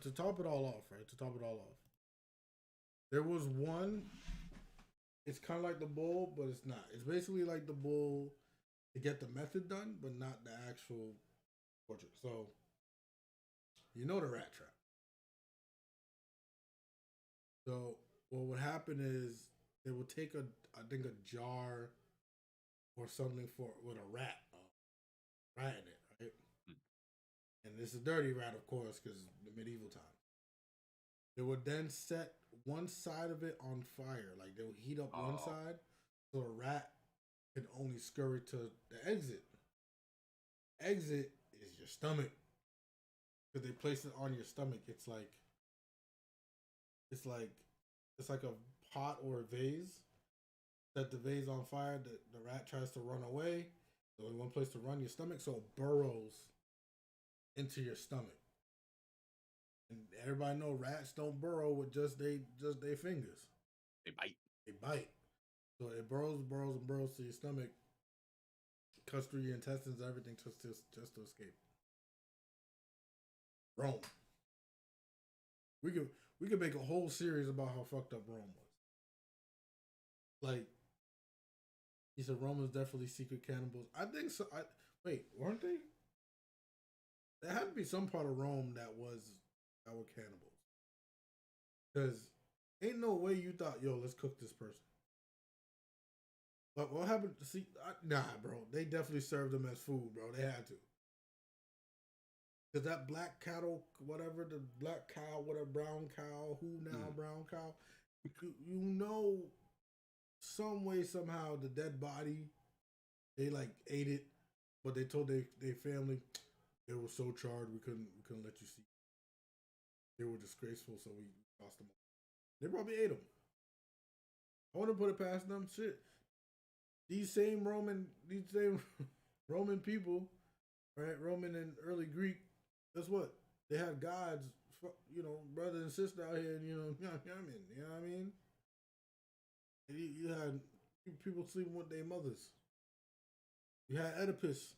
to top it all off, right? To top it all off, there was one. It's kind of like the bull, but it's not. It's basically like the bull to get the method done, but not the actual portrait. So, you know the rat trap. So what would happen is they would take I think a jar or something with a rat in it, right? And this is a dirty rat, of course, because the medieval time. They would then set one side of it on fire. Like, they would heat up one side so a rat could only scurry to the exit. Exit is your stomach. Because they place it on your stomach. It's like a pot or a vase. Set the vase on fire. The rat tries to run away. So only one place to run, your stomach. So it burrows into your stomach. And everybody know rats don't burrow with just they fingers. They bite. They bite. So it burrows and burrows to your stomach, cuts through your intestines, everything just to escape. Rome. We could make a whole series about how fucked up Rome was. Like he said, Romans definitely secret cannibals. I think so. Wait, weren't they? There had to be some part of Rome that were cannibals. Because ain't no way you thought, yo, let's cook this person. But what happened? See, nah, bro. They definitely served them as food, bro. They had to. Because that black cattle, whatever, the black cow, whatever, brown cow, who now brown cow, you know, some way, somehow, the dead body, they like ate it, but they told their family they were so charred we couldn't let you see. They were disgraceful, so we lost them. They probably ate them. I want to put it past them. Shit, these same Roman people, right? Roman and early Greek. Guess what? They had gods, you know, brother and sister out here, and you know what I mean? And you had people sleeping with their mothers. You had Oedipus.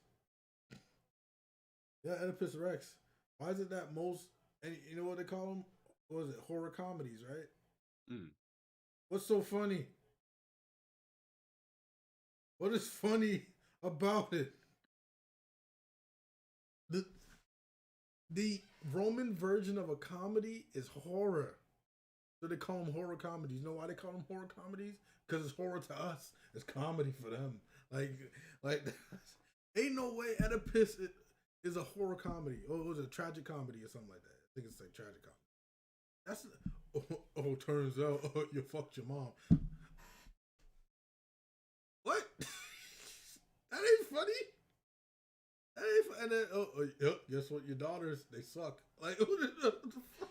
Yeah, Oedipus Rex. Why is it that most, and you know what they call them? What was it? Horror comedies, right? What's so funny? What is funny about it? The Roman version of a comedy is horror. So they call them horror comedies. You know why they call them horror comedies? Because it's horror to us. It's comedy for them. Like ain't no way Oedipus is a horror comedy. Or it was a tragic comedy or something like that. I think it's like tragic comedy. That's turns out you fucked your mom. What? That ain't funny. That ain't and then guess what? Your daughters, they suck. Like what the fuck?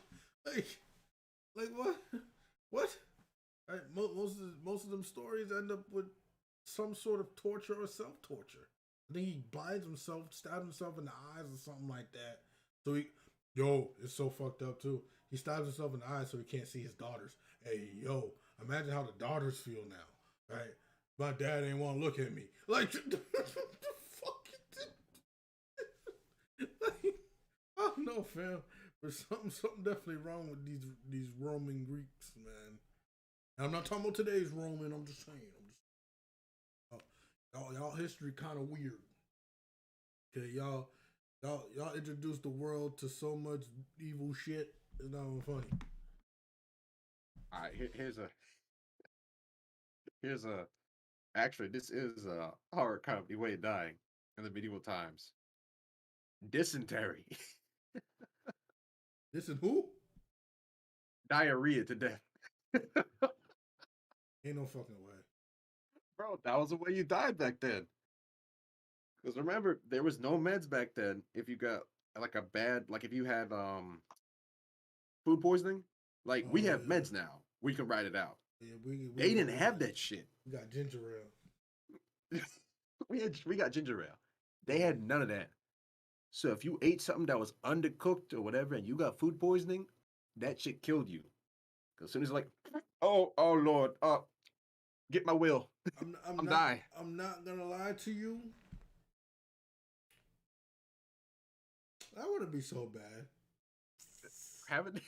Like what? What? Right, most of them stories end up with some sort of torture or self torture. I think he blinds himself, stabs himself in the eyes or something like that. So it's so fucked up too. He stabs himself in the eyes so he can't see his daughters. Hey, yo, imagine how the daughters feel now, right? My dad ain't want to look at me. Like, the fuck? Like, I don't know, fam. There's something definitely wrong with these Roman Greeks, man. And I'm not talking about today's Roman. I'm just saying. Y'all history kind of weird. Okay, y'all introduced the world to so much evil shit. It's not even funny. All right, here's a. Actually, this is a horror comedy way of dying in the medieval times. Dysentery. This is who? Diarrhea to death. Ain't no fucking way. Bro, that was the way you died back then. Because remember, there was no meds back then. If you got like a bad, like if you had food poisoning, like we have meds now, we can write it out. Yeah, they didn't have that shit. We got ginger ale. we got ginger ale. They had none of that. So if you ate something that was undercooked or whatever, and you got food poisoning, that shit killed you. Because as soon as like, oh Lord, get my will. I'm dying. I'm not gonna lie to you. That wouldn't be so bad. Having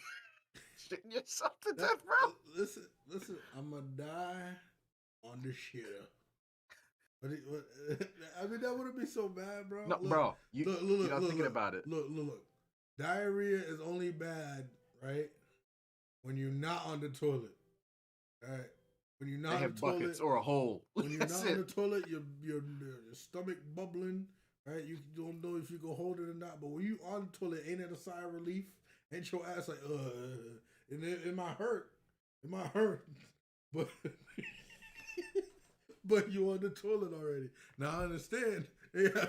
shitting yourself to death, bro. Listen. I'm gonna die on the shitter. I mean, that wouldn't be so bad, bro. No, bro. You're not thinking about it. Look. Diarrhea is only bad, right? When you're not on the toilet, right? When you're not on the toilet, buckets or a hole. When you're not on the toilet, your stomach bubbling, right? You don't know if you can hold it or not. But when you on the toilet, ain't it a sigh of relief? Ain't your ass like, it might hurt. It might hurt, but but you on the toilet already. Now I understand. Yeah.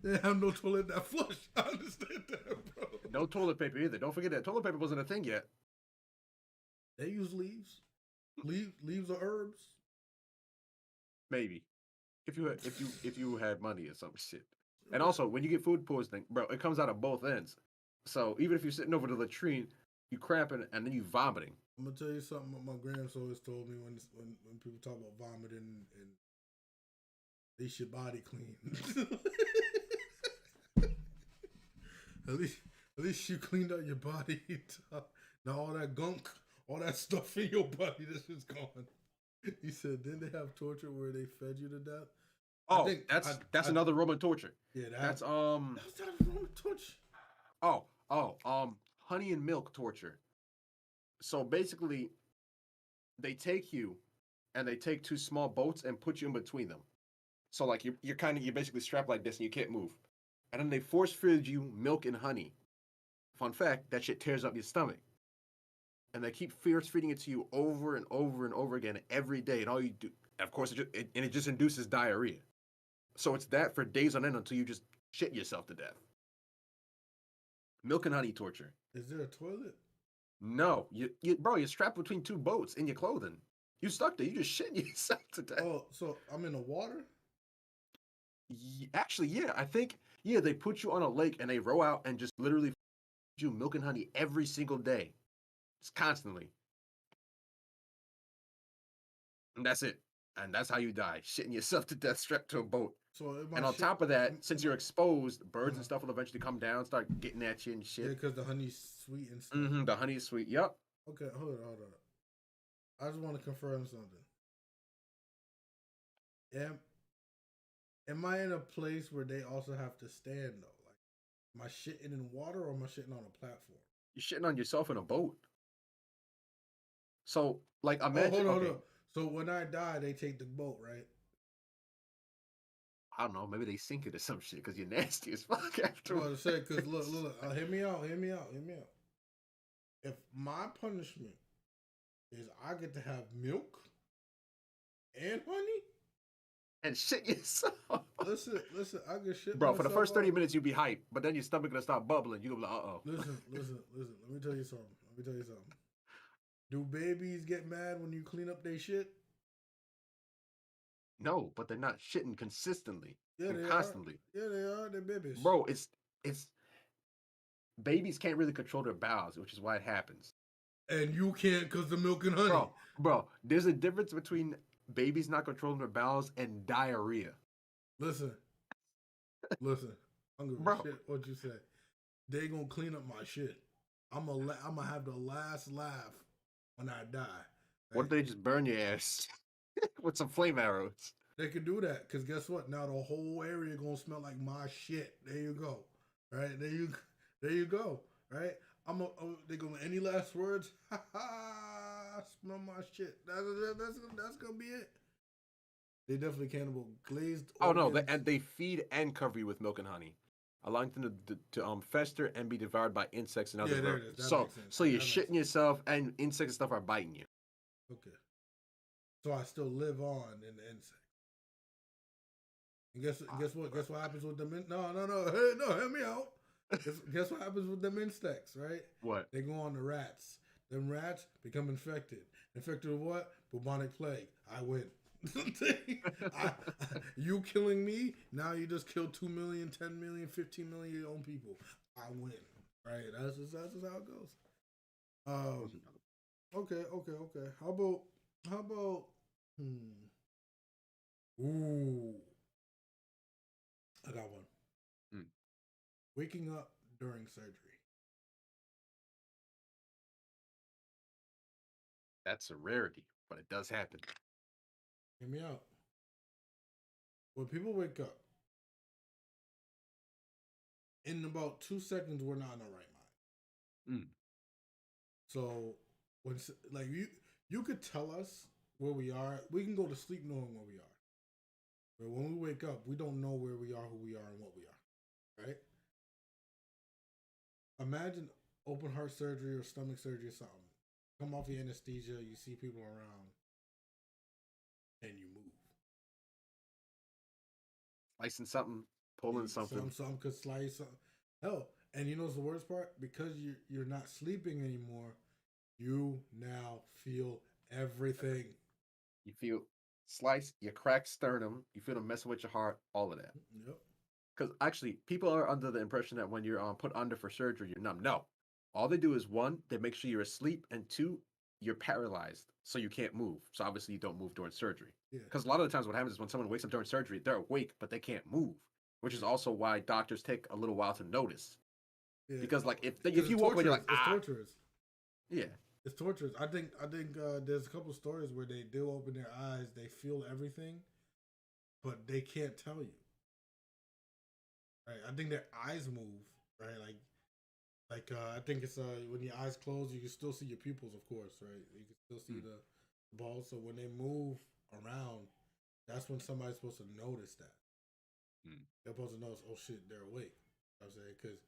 They have no toilet that flush. I understand that, bro. No toilet paper either. Don't forget that toilet paper wasn't a thing yet. They use leaves. Leaves or herbs. Maybe. If you had money or some shit. And also, when you get food poisoning, bro, it comes out of both ends. So even if you're sitting over the latrine, you cramping and then you vomiting. I'm gonna tell you something. My gramps always told me when people talk about vomiting and they should body clean. at least at least you cleaned out your body. Now all that gunk, all that stuff in your body, this is gone. He said, didn't they have torture where they fed you to death? Oh, that's another Roman torture. Yeah, That's that was Roman torture. Honey and milk torture. So basically, they take you and they take two small boats and put you in between them. So like you're basically strapped like this and you can't move. And then they force feed you milk and honey. Fun fact, that shit tears up your stomach. And they keep force feeding it to you over and over and over again every day. And all you do, of course, it just induces diarrhea. So it's that for days on end until you just shit yourself to death. Milk and honey torture. Is there a toilet? No, bro, you're strapped between two boats in your clothing. You stuck there. You just shitting yourself to death. Oh, so I'm in the water? Actually, yeah, I think they put you on a lake and they row out and just literally feed you milk and honey every single day. It's constantly. And that's it. And that's how you die, shitting yourself to death strapped to a boat. So and on top of that, since you're exposed, birds and stuff will eventually come down, start getting at you and shit. Yeah, because the honey's sweet and stuff. The honey is sweet. Yep. Okay, hold on. I just want to confirm something. Am I in a place where they also have to stand though? Like, am I shitting in water or am I shitting on a platform? You're shitting on yourself in a boat. So, like, imagine. Hold on. So when I die, they take the boat, right? I don't know. Maybe they sink it or some shit because you're nasty as fuck after. I was say because look. Hear me out. If my punishment is I get to have milk and honey and shit yourself. Listen. I get shit. Bro, for the first 30 minutes you be hyped, but then your stomach gonna start bubbling. You gonna be like, uh oh. Listen. Let me tell you something. Do babies get mad when you clean up their shit? No, but they're not shitting consistently. Yeah, they constantly. Yeah, they are. They're babies. Bro, it's babies can't really control their bowels, which is why it happens. And you can't because the milk and honey. Bro, there's a difference between babies not controlling their bowels and diarrhea. Listen. I'm gonna shit what you say. They gonna clean up my shit. I'm gonna have the last laugh when I die. Right? What if they just burn your ass with some flame arrows? They could do that because guess what? Now the whole area gonna smell like my shit. There you go. Right? There you go. Right? They gonna any last words? Ha ha! Smell my shit. That's gonna be it. They definitely cannibal glazed. Oh no! They feed and cover you with milk and honey, allowing them to fester and be devoured by insects and other vermin. So you're shitting yourself, and insects and stuff are biting you. Okay. So I still live on in the insect. And guess what? Guess what happens with them? No. Hey, no, hear me out. Guess what happens with them insects, right? What? They go on the rats. Them rats become infected. Infected with what? Bubonic plague. I win. You killing me, now you just killed 2 million, 10 million, 15 million of your own people. I win. Right? That's just how it goes. Okay. How about Ooh. I got one. Waking up during surgery. That's a rarity, but it does happen. Hear me out. When people wake up, in about 2 seconds, we're not in the right mind. So when like you could tell us where we are, we can go to sleep knowing where we are. But when we wake up, we don't know where we are, who we are, and what we are. Right? Imagine open heart surgery or stomach surgery or something. Come off the anesthesia, you see people around, and you move. Slicing something, pulling something. Something could slice. Hell, and you know what's the worst part? Because you're not sleeping anymore, you now feel everything. You feel slice, you crack sternum, you feel them messing with your heart, all of that. Yep. Because actually, people are under the impression that when you're put under for surgery, you're numb. No. All they do is one, they make sure you're asleep, and two, you're paralyzed, so you can't move. So obviously you don't move during surgery. Yeah. Because a lot of the times what happens is when someone wakes up during surgery, they're awake, but they can't move, which is also why doctors take a little while to notice. Yeah. Because like if Because you walk away, you're like, it's torturous. Yeah. It's torturous. I think there's a couple stories where they do open their eyes, they feel everything, but they can't tell you. Right? I think their eyes move, right? I think it's when your eyes close, you can still see your pupils, of course, right? You can still see the balls. So when they move around, that's when somebody's supposed to notice that. They're supposed to notice, oh shit, they're awake. You know what I'm saying, because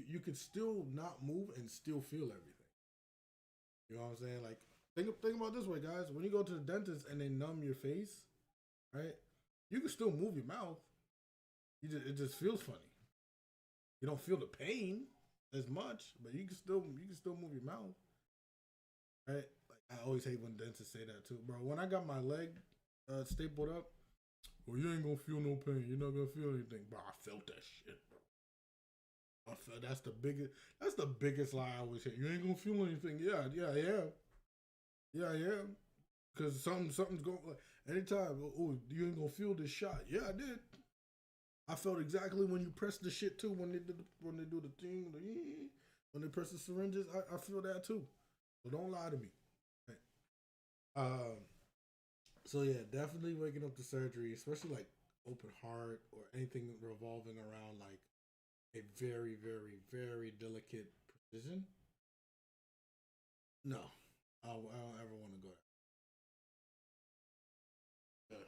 you can still not move and still feel everything. You know what I'm saying? Like think about it this way, guys. When you go to the dentist and they numb your face, right? You can still move your mouth. It just feels funny. You don't feel the pain as much, but you can still move your mouth, right? Like I always hate when dentists say that too, bro. When I got my leg stapled up, well, you ain't gonna feel no pain. You're not gonna feel anything, bro. I felt that shit, bro. That's the biggest lie I always hear. You ain't gonna feel anything. Yeah, I am. Cause something's going. Anytime, oh, you ain't gonna feel this shot. Yeah, I did. I felt exactly when you press the shit too. When they do the thing, when they press the syringes, I feel that too. So don't lie to me. Right. So yeah, definitely waking up to surgery, especially like open heart or anything revolving around like a very, very, very delicate precision. No, I don't ever want to go there. Yeah.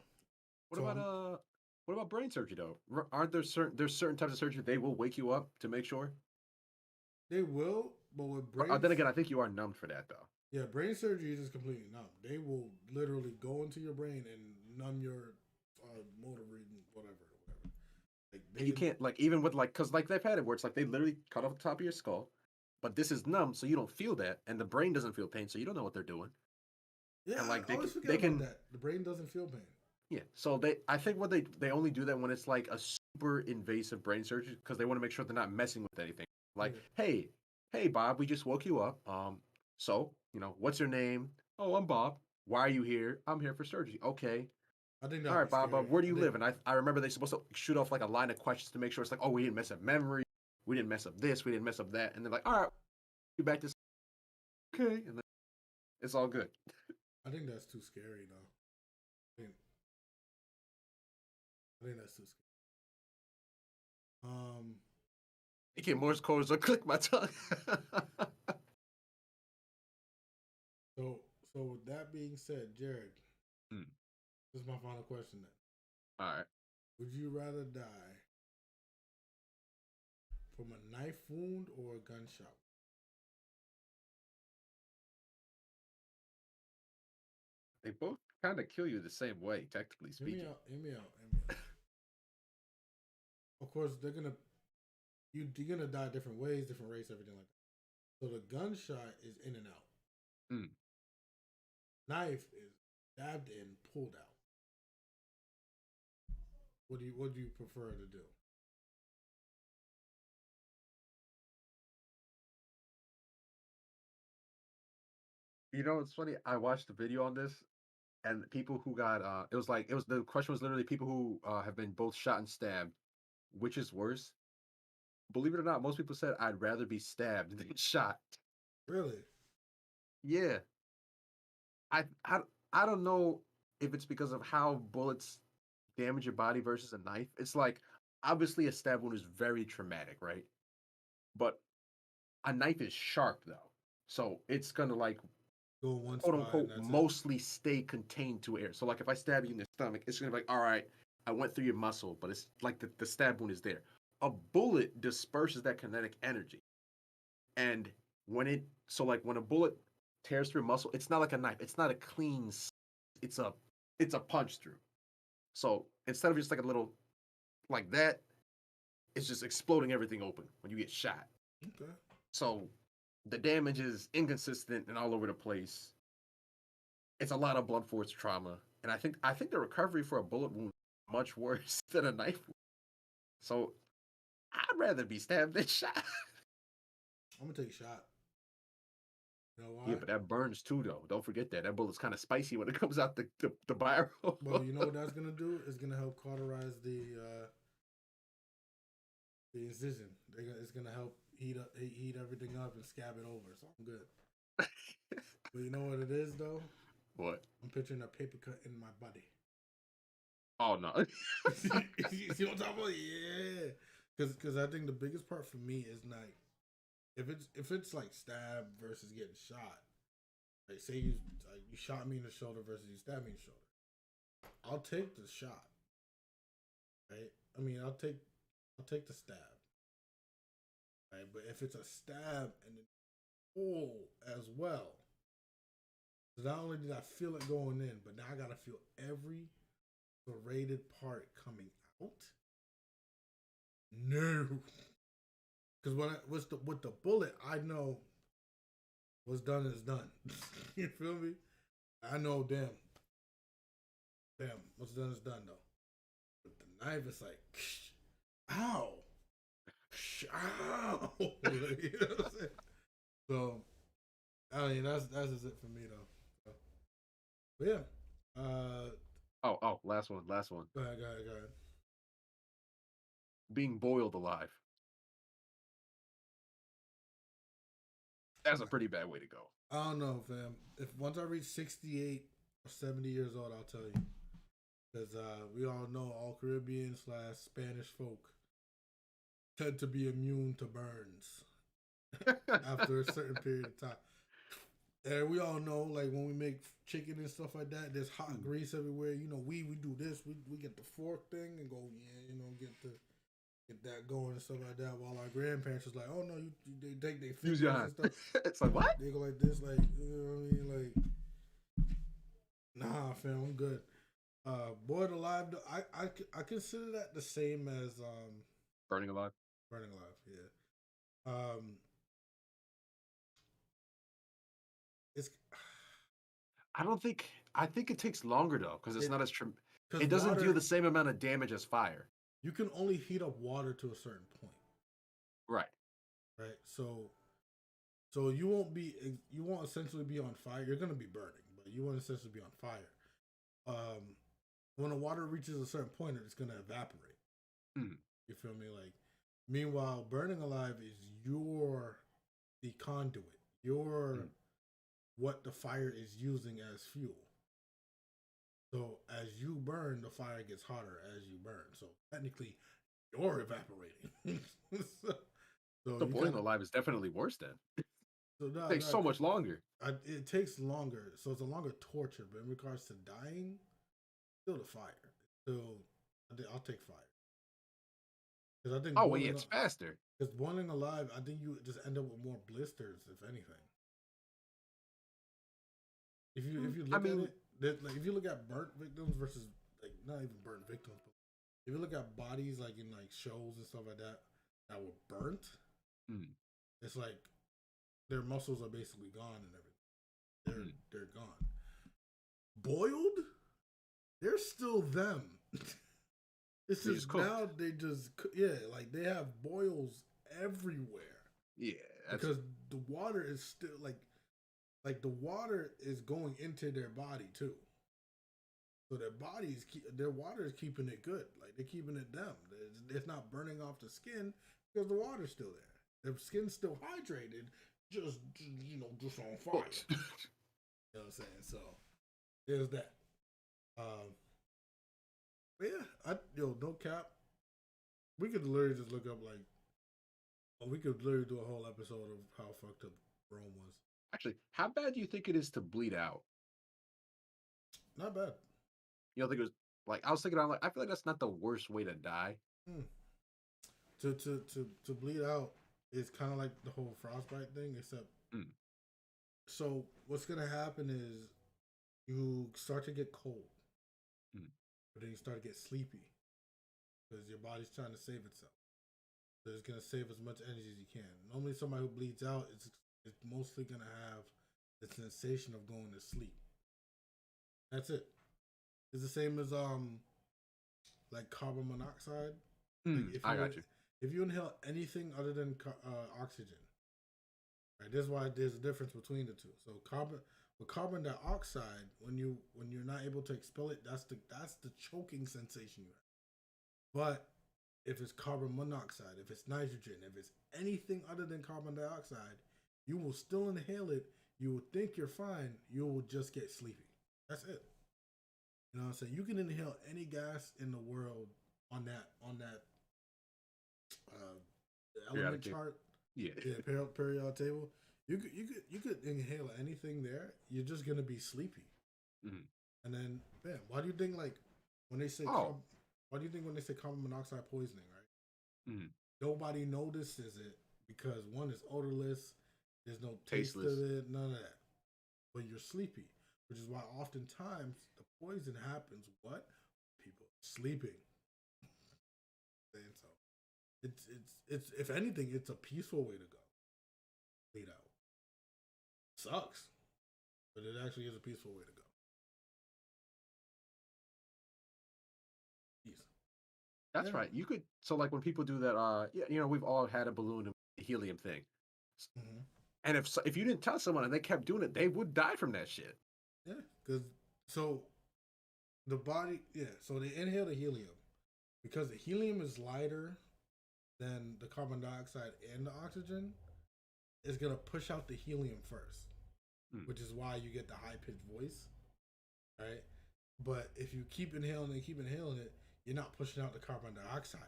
What So about what about brain surgery though? Aren't there's certain types of surgery they will wake you up to make sure? they will, but with brain. Then again, I think you are numbed for that though. Yeah, brain surgery is just completely numb. They will literally go into your brain and numb your motor reading, whatever. Like And you can't like even with like because like they've had it where it's like they literally cut off the top of your skull, but this is numb, so you don't feel that, and the brain doesn't feel pain, so you don't know what they're doing. Yeah, And like I always forget about that. The brain doesn't feel pain. Yeah, so I think what they only do that when it's like a super invasive brain surgery because they want to make sure they're not messing with anything. Like, Yeah. hey Bob, we just woke you up. So what's your name? Oh, I'm Bob. Why are you here? I'm here for surgery. Okay. I think All that'd right, be Bob. scary. Where do you live? And I remember they're supposed to shoot off like a line of questions to make sure it's like, oh, we didn't mess up memory, we didn't mess up this, we didn't mess up that, and they're like, all right, you back to okay, and then it's all good. I think that's too scary though. I think that's too scary. It get Morse code, so click my tongue. So with that being said, Jared, Hmm. this is my final question then. All right. Would you rather die from a knife wound or a gunshot? They both kind of kill you the same way, technically speaking. Hear me out. Of course, you're gonna die different ways, different race, everything like that. So the gunshot is in and out. Mm. Knife is stabbed and pulled out. What do you prefer to do? It's funny. I watched a video on this, and people who got the question was literally people who have been both shot and stabbed. Which is worse? Believe it or not, most people said I'd rather be stabbed than shot. Really? Yeah, I I I don't know if it's because of how bullets damage your body versus a knife. It's like obviously a stab wound is very traumatic, right? But a knife is sharp though, so it's gonna like Go one quote spot and unquote that's it. mostly stay contained to air. So like if I stab you in the stomach, it's gonna be like, all right, I went through your muscle, but it's like the stab wound is there. A bullet disperses that kinetic energy. And when a bullet tears through muscle, it's not like a knife. It's not a clean it's a punch through. So instead of just like a little like that, it's just exploding everything open when you get shot. Okay. So the damage is inconsistent and all over the place. It's a lot of blunt force trauma, and I think the recovery for a bullet wound is much worse than a knife wound. So I'd rather be stabbed than shot. I'm gonna take shot. You know Yeah, why? but that burns too, though. Don't forget that. That bullet's kind of spicy when it comes out the barrel. Well, you know what that's gonna do? It's gonna help cauterize the incision. It's gonna help heat everything up and scab it over. So I'm good. But you know what it is though? What? I'm picturing a paper cut in my body. Oh no. You see what I'm talking about? Yeah. Because I think the biggest part for me is like if it's like stab versus getting shot. Like say you shot me in the shoulder versus you stabbed me in the shoulder. I'll take the shot. Right? I mean I'll take the stab. Right? But if it's a stab and then pull as well, so not only did I feel it going in, but now I gotta feel every serrated part coming out. No, because with the bullet, I know what's done is done. You feel me? I know, damn, what's done is done though. With the knife, it's like, ow, ow. You know what I'm saying? So, I mean, that's just it for me though. So, but yeah, Oh, last one, last one. go ahead, go ahead, go ahead. Being boiled alive. That's a pretty bad way to go. I don't know, fam. If once I reach 68 or 70 years old, I'll tell you. Because we all know all Caribbean / Spanish folk tend to be immune to burns after a certain period of time. And we all know, like when we make chicken and stuff like that, there's hot grease everywhere. You know, we do this. We get the fork thing and go, yeah, you know, get that going and stuff like that. While our grandparents was like, oh no, they take their Use fingers your and hand. stuff. It's like what? They go like this, like you know what I mean, like nah, fam, I'm good. Boiled alive, I consider that the same as Burning alive. burning alive. Yeah. It's I don't think. I think it takes longer though, because it's it not as because it doesn't do water the same amount of damage as fire. you can only heat up water to a certain point, Right. right? So you won't essentially be on fire. You're gonna be burning, but you won't essentially be on fire. Um, when the water reaches a certain point, it's gonna evaporate. Mm. You feel me? Like, meanwhile, burning alive is the conduit. Your what the fire is using as fuel. So as you burn, the fire gets hotter as you burn. So technically, you're evaporating. so, so The you boiling kind of alive is definitely worse then. so It no, takes so much longer. it takes longer. So it's a longer torture. But in regards to dying, still the fire. Still, I'll take fire because I think Oh well, yeah, it's faster. because boiling alive, I think you just end up with more blisters, if anything. If you I look at mean, it, like if you look at burnt victims versus like not even burnt victims, but if you look at bodies like in like shows and stuff like that were burnt, mm, it's like their muscles are basically gone and everything. They're gone. Boiled, they're still them. It's they just just cooked. now they just like they have boils everywhere Yeah, that's because the water is still like the water is going into their body too. So their water is keeping it good. Like they're keeping it down. It's not burning off the skin because the water's still there. The skin's still hydrated, just on fire. cooked. You know what I'm saying? So there's that. But yeah, no cap. We could literally just look up we could literally do a whole episode of how fucked up Rome was. Actually, how bad do you think it is to bleed out? Not bad. You don't think it was like I was thinking? I'm like, I feel like that's not the worst way to die. Hmm. To bleed out is kind of like the whole frostbite thing, except Mm, so what's gonna happen is you start to get cold, mm, but then you start to get sleepy because your body's trying to save itself. So it's gonna save as much energy as you can. Normally, somebody who bleeds out is mostly gonna have the sensation of going to sleep. That's it. It's the same as like carbon monoxide. Like I got you. if you inhale anything other than oxygen, Right? This is why there's a difference between the two. So carbon dioxide, when you're not able to expel it, that's the choking sensation you have. But if it's carbon monoxide, if it's nitrogen, if it's anything other than carbon dioxide, you will still inhale it. You will think you're fine. You will just get sleepy. That's it. You know what I'm saying? You can inhale any gas in the world on that element chart, yeah, periodic table. You could inhale anything there. You're just gonna be sleepy. mm-hmm. And then, man, why do you think like when they say why do you think when they say carbon monoxide poisoning, right? Mm-hmm. Nobody notices it because one is odorless. There's no taste Tasteless. of it, none of that. But you're sleepy, which is why oftentimes the poison happens. What? People sleeping. And so it's if anything, it's a peaceful way to go. Bleed out. Sucks, but it actually is a peaceful way to go. Peace. That's right. You could like when people do that. We've all had a balloon helium thing, Mm-hmm. and if you didn't tell someone and they kept doing it, they would die from that shit. Yeah, because so the body, so they inhale the helium because the helium is lighter than the carbon dioxide and the oxygen. It's gonna push out the helium first, which is why you get the high pitched voice, right? But if you keep inhaling it, you're not pushing out the carbon dioxide.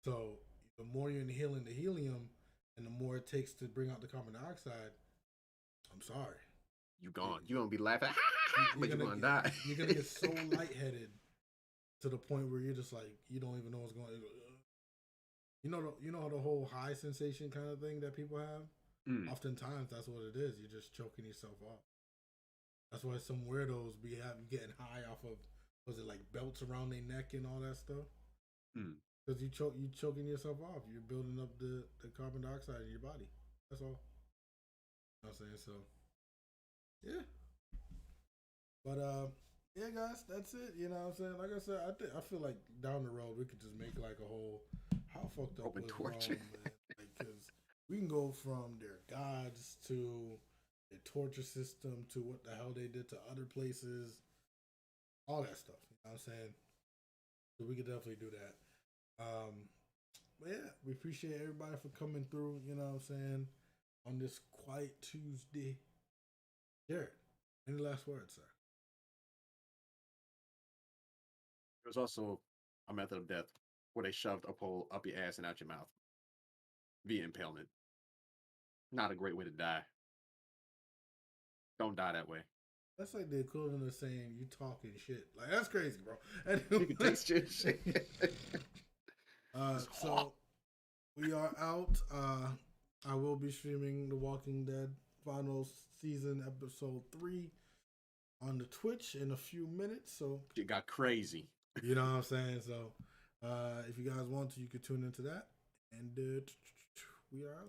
So the more you're inhaling the helium, and the more it takes to bring out the carbon dioxide, I'm sorry, you gone. You're gonna be laughing, but you're gonna die. You're gonna get so lightheaded to the point where you're just like you don't even know what's going on. You know the whole high sensation kind of thing that people have. Oftentimes that's what it is. You're just choking yourself off. That's why some weirdos be getting high off of, was it like belts around their neck and all that stuff? Because you choking yourself off. You're building up the carbon dioxide in your body. That's all. You know what I'm saying? So yeah. But yeah, guys, that's it. You know what I'm saying? Like I said, I feel like down the road we could just make like a whole how fucked up was Rome, man. Like, because we can go from their gods to their torture system to what the hell they did to other places, all that stuff. You know what I'm saying? So we could definitely do that. But yeah, we appreciate everybody for coming through. You know what I'm saying? On this quiet Tuesday. Jared, any last words, sir? There's also a method of death where they shoved a pole up your ass and out your mouth via impalement. Not a great way to die. Don't die that way. That's like the equivalent of saying you talking shit. Like that's crazy, bro. You can taste your shit. So we are out. I will be streaming The Walking Dead final season episode 3 on the Twitch in a few minutes. So it got crazy. You know what I'm saying? So if you guys want to, you could tune into that. And we are out.